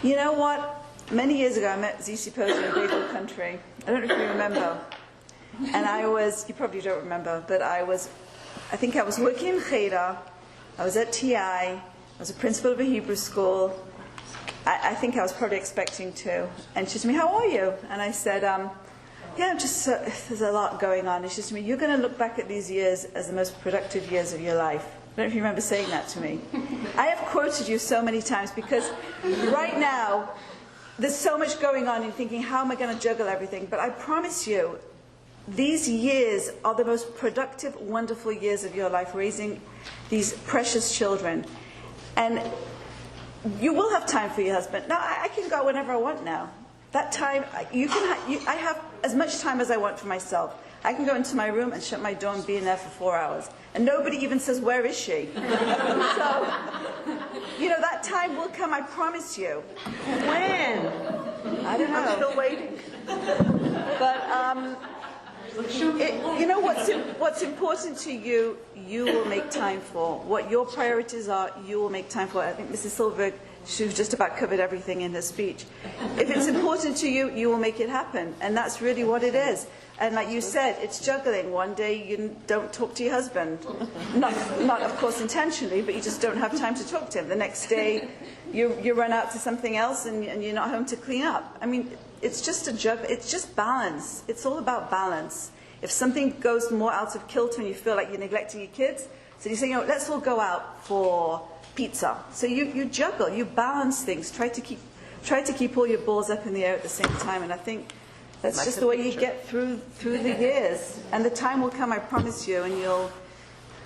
S5: You know what? Many years ago, I met ZC Poser in Bagel Country. I don't know if you remember. And you probably don't remember, but I think I was working in Cheder. I was at TI. I was a principal of a Hebrew school. I think I was probably expecting to. And she said to me, how are you? And I said, there's a lot going on. And she said to me, you're going to look back at these years as the most productive years of your life. I don't know if you remember saying that to me. I have quoted you so many times because right now, there's so much going on and thinking, how am I going to juggle everything? But I promise you, these years are the most productive, wonderful years of your life, raising these precious children. And you will have time for your husband. Now, I can go whenever I want now. That time, I have as much time as I want for myself. I can go into my room and shut my door and be in there for 4 hours. And nobody even says, where is she? So, that time will come, I promise you.
S6: When?
S5: I don't know.
S6: I'm still waiting.
S5: But, what's important to you, you will make time for. What your priorities are, you will make time for. I think Mrs. Silverberg, she just about covered everything in her speech. If it's important to you, you will make it happen. And that's really what it is. And like you said, it's juggling. One day you don't talk to your husband. Not of course intentionally, but you just don't have time to talk to him. The next day you run out to something else and you're not home to clean up. I mean, it's just a juggle. It's just balance. It's all about balance. If something goes more out of kilter and you feel like you're neglecting your kids, so you say, let's all go out for pizza. So you juggle, you balance things. Try to keep all your balls up in the air at the same time. And I think that's just the way you get through the years. And the time will come, I promise you, and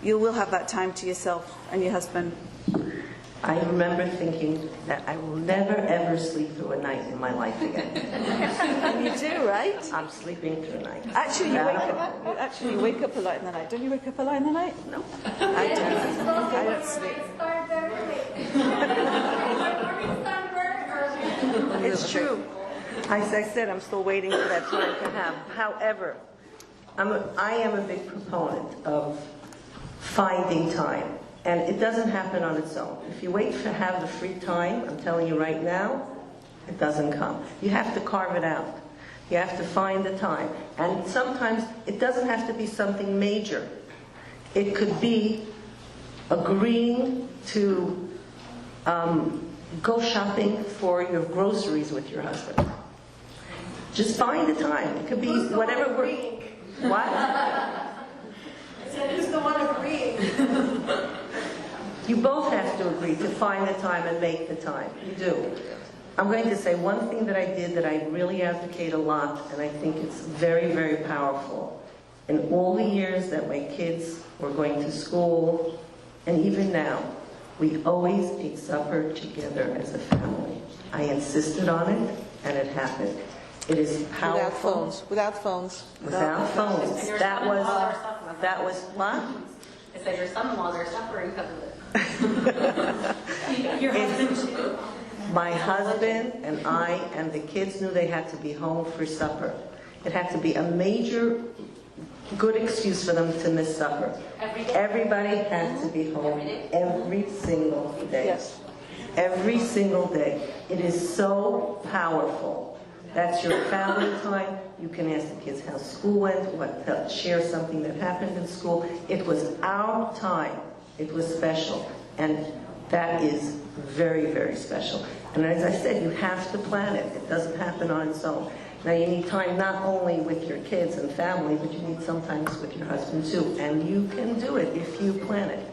S5: you will have that time to yourself and your husband.
S6: I remember thinking that I will never, ever sleep through a night in my life again.
S5: And you do, right?
S6: I'm sleeping through a night.
S5: Actually, you wake up a lot in the night. Don't you wake up a lot in the night?
S6: No.
S5: I don't sleep.
S6: It's true. As I said, I'm still waiting for that time to happen. However, I am a big proponent of finding time. And it doesn't happen on its own. If you wait to have the free time, I'm telling you right now, it doesn't come. You have to carve it out. You have to find the time. And sometimes it doesn't have to be something major. It could be agreeing to go shopping for your groceries with your husband. Just find the time. It could be whatever we're... What?
S8: I said, who's the one agreeing?
S6: You both have to agree to find the time and make the time. You do. I'm going to say one thing that I did that I really advocate a lot, and I think it's very, very powerful. In all the years that my kids were going to school, and even now, we always ate supper together as a family. I insisted on it, and it happened. It is powerful.
S9: Without phones.
S6: Without phones. That was what?
S2: I said your son-in-laws are suffering because of it.
S3: Your husband too?
S6: My husband and I and the kids knew they had to be home for supper. It had to be a major good excuse for them to miss supper. Everybody had to be home every single day.
S9: Yes.
S6: Every single day. It is so powerful. That's your family time. You can ask the kids how school went, share something that happened in school. It was our time. It was special. And that is very, very special. And as I said, you have to plan it. It doesn't happen on its own. Now you need time not only with your kids and family, but you need sometimes with your husband too. And you can do it if you plan it.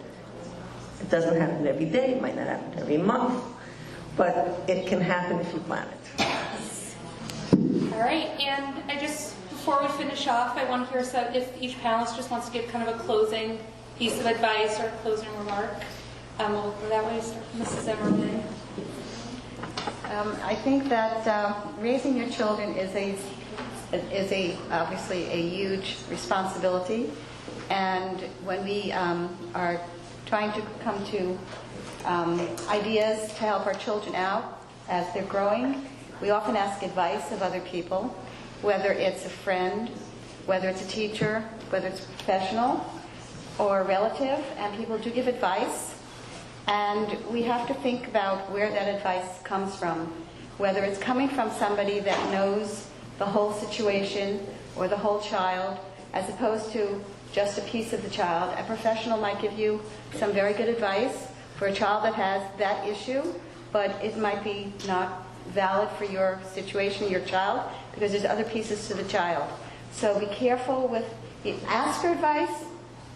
S6: It doesn't happen every day. It might not happen every month. But it can happen if you plan it.
S4: All right, and before we finish off, I want to hear if each panelist just wants to give kind of a closing piece of advice or closing remark. We'll go that way, start with Mrs. Zimmerman.
S7: I think that raising your children is obviously a huge responsibility, and when we are trying to come to ideas to help our children out as they're growing, we often ask advice of other people, whether it's a friend, whether it's a teacher, whether it's a professional or a relative, and people do give advice. And we have to think about where that advice comes from, whether it's coming from somebody that knows the whole situation or the whole child, as opposed to just a piece of the child. A professional might give you some very good advice for a child that has that issue, but it might be not valid for your situation, your child, because there's other pieces to the child. So be careful with, ask for advice,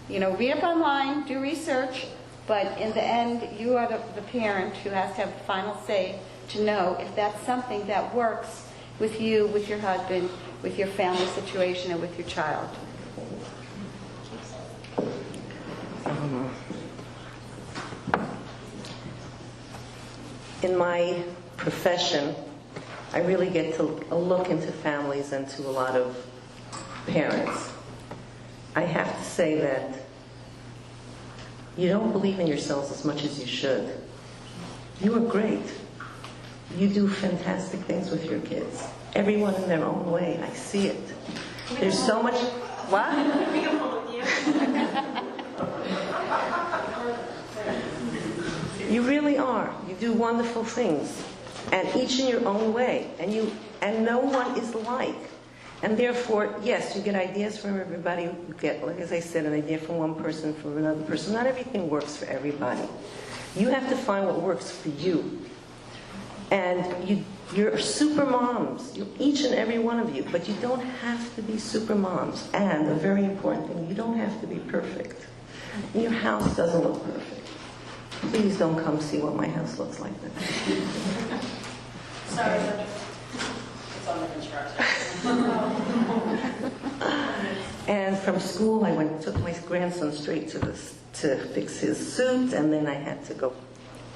S7: read up online, do research, but in the end, you are the parent who has to have the final say to know if that's something that works with you, with your husband, with your family situation, and with your child.
S6: In my profession, I really get to look into families and to a lot of parents. I have to say that you don't believe in yourselves as much as you should. You are great. You do fantastic things with your kids. Everyone in their own way. I see it. There's so much... What? You really are. You do wonderful things. And each in your own way. And no one is alike. And therefore, yes, you get ideas from everybody. You get, like as I said, an idea from one person, from another person. Not everything works for everybody. You have to find what works for you. And you're super moms, each and every one of you, but you don't have to be super moms. And a very important thing, you don't have to be perfect. Your house doesn't look perfect. Please don't come see what my house looks like then.
S2: Sorry, it's on the construction.
S6: And from school, I took my grandson straight to fix his suit, and then I had to go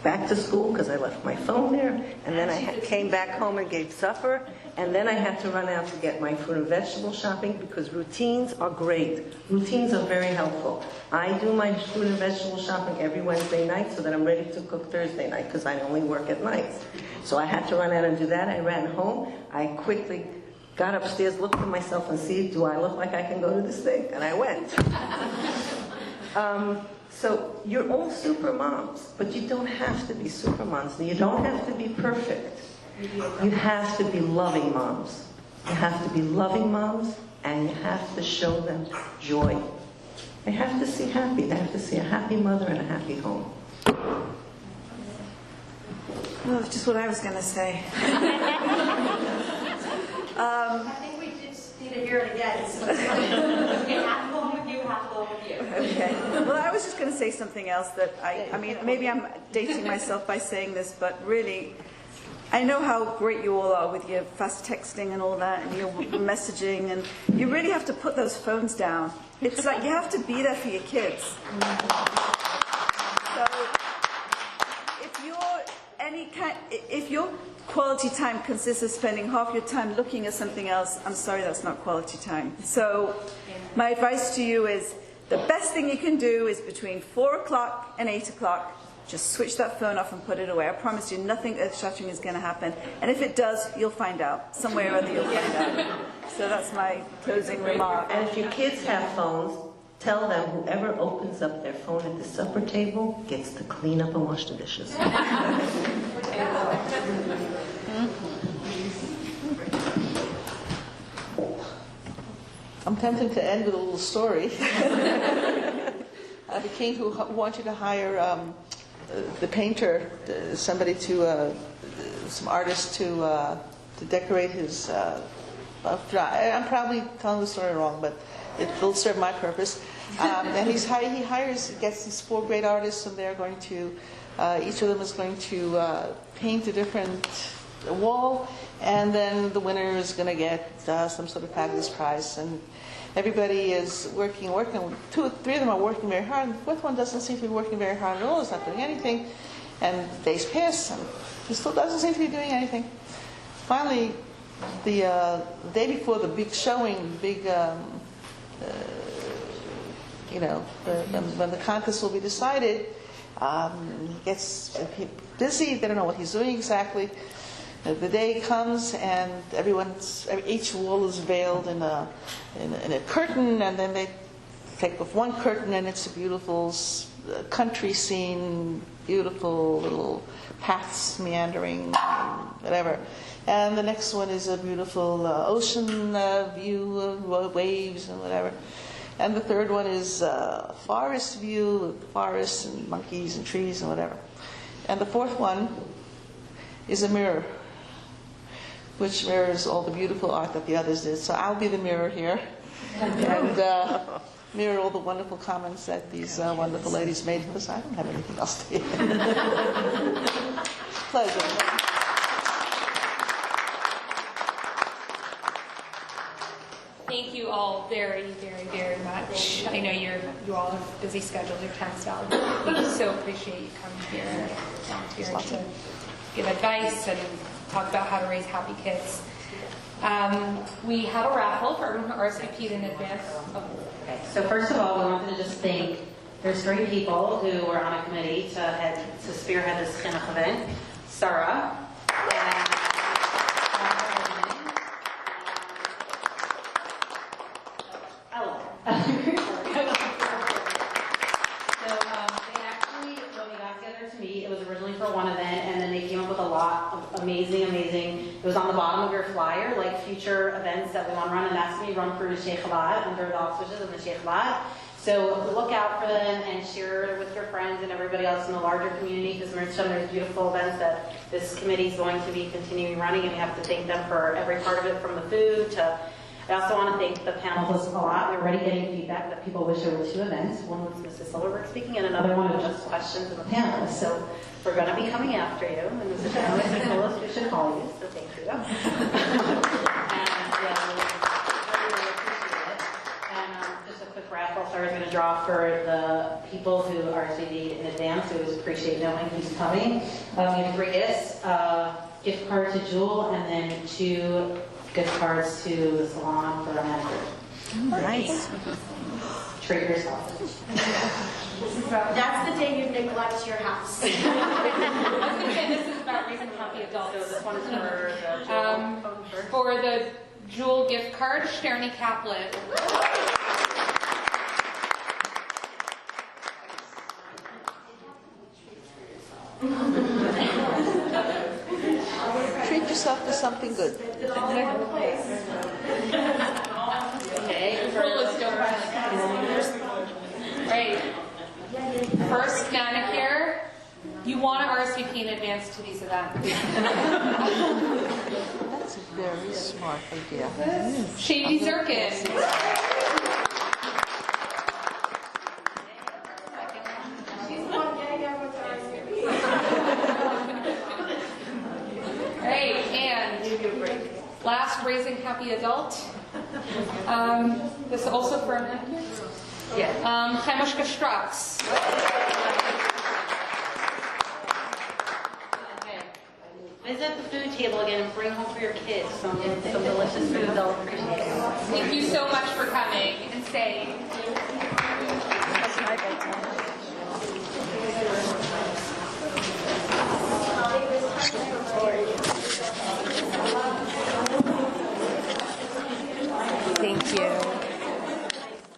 S6: back to school because I left my phone there, and then I came back home and gave supper, and then I had to run out to get my fruit and vegetable shopping because routines are great. Routines are very helpful. I do my fruit and vegetable shopping every Wednesday night so that I'm ready to cook Thursday night because I only work at nights. So I had to run out and do that. I ran home. I quickly got upstairs, looked at myself and see, do I look like I can go to this thing? And I went. So you're all super moms, but you don't have to be super moms. You don't have to be perfect. You have to be loving moms. You have to be loving moms, and you have to show them joy. They have to see happy. They have to see a happy mother and a happy home.
S5: Well, that's just what I was going to say.
S2: I think we just need to hear it again. So it's like, okay, have to go home with you, have to go home with you.
S5: Okay. Well, I was just going to say something else that I mean, maybe I'm dating myself by saying this, but really, I know how great you all are with your fast texting and all that, and your messaging, and you really have to put those phones down. It's like you have to be there for your kids. So, if your quality time consists of spending half your time looking at something else, I'm sorry, that's not quality time. So, my advice to you is, the best thing you can do is between 4 o'clock and 8 o'clock, just switch that phone off and put it away. I promise you, nothing earth-shattering is going to happen. And if it does, you'll find out. Somewhere or other, you'll find out. So that's my closing remark.
S6: And if your kids have phones, tell them whoever opens up their phone at the supper table gets to clean up and wash the dishes.
S1: I'm tempted to end with a little story. The king who wanted to hire the painter, somebody to, some artist to decorate his. I'm probably telling the story wrong, but it will serve my purpose. And he gets these 4 great artists, and they're going to, each of them is going to paint a different wall, and then the winner is going to get some sort of fabulous prize. And everybody is working. 2 or 3 of them are working very hard, and the 4th one doesn't seem to be working very hard at all. He's not doing anything. And days pass, and he still doesn't seem to be doing anything. Finally, the day before the big showing, when the contest will be decided, he gets busy. They don't know what he's doing exactly. The day comes, and each wall is veiled in a curtain, and then they take off one curtain, and it's a beautiful country scene, beautiful little paths meandering, whatever. And the next one is a beautiful ocean view of waves and whatever. And the third one is a forest view of forests and monkeys and trees and whatever. And the 4th one is a mirror, which mirrors all the beautiful art that the others did. So I'll be the mirror here and mirror all the wonderful comments that these wonderful ladies made, because I don't have anything else to say. Pleasure.
S4: Thank you all very, very, very much. I know you all have busy schedules, your time's valuable. We so appreciate you coming here and volunteering to give advice and talk about how to raise happy kids. We have a raffle for everyone who RSVP'd in advance.
S2: Okay, so first of all, we wanted to just thank, there's 3 people who were on a committee to spearhead this kind of event. Sarah, and Ella. So they actually, when we got together to meet, it was originally for one event, and then they came up with a lot of amazing, it was on the bottom of your flyer, like future events that we want to run, and that's going to be run through Neshei Chabad, under the auspices of Neshei Chabad. So look out for them and share with your friends and everybody else in the larger community, because there's beautiful events that this committee is going to be continuing running, and we have to thank them for every part of it, from the food to... I also want to thank the panelists a lot. We're already getting feedback that people wish there were 2 events. One was Mrs. Silverberg speaking, and another one was just questions of the panelists. So we're going to be coming after you, and Mrs. Panelist and Nicholas, we should call you, so thank you. And we really appreciate it. And just a quick raffle, Sarah's going to draw
S10: draw for the people who RSVP'd in advance. We always appreciate knowing who's coming. We have 3 gifts, gift card to Jewel, and then 2 gift cards to the salon for a manicure.
S6: Nice.
S10: Treat yourself.
S8: That's the day you neglect your house.
S4: I was going to say, this is about raising happy adults. This one is for the Jewel gift card, Sherny Kaplan.
S1: Treat yourself to something good.
S4: Okay, right. First manicure. You want to RSVP in advance to these events.
S1: That's a very smart idea.
S4: Shady Zirkin.
S8: She's the one getting everyone to RSVP.
S4: Right, and last, raising happy adult. This is also for a manicure? Yeah. Chaimushka Strux.
S10: Visit the food table again and bring home for your kids some delicious food they'll appreciate.
S4: Thank you so much for coming and staying.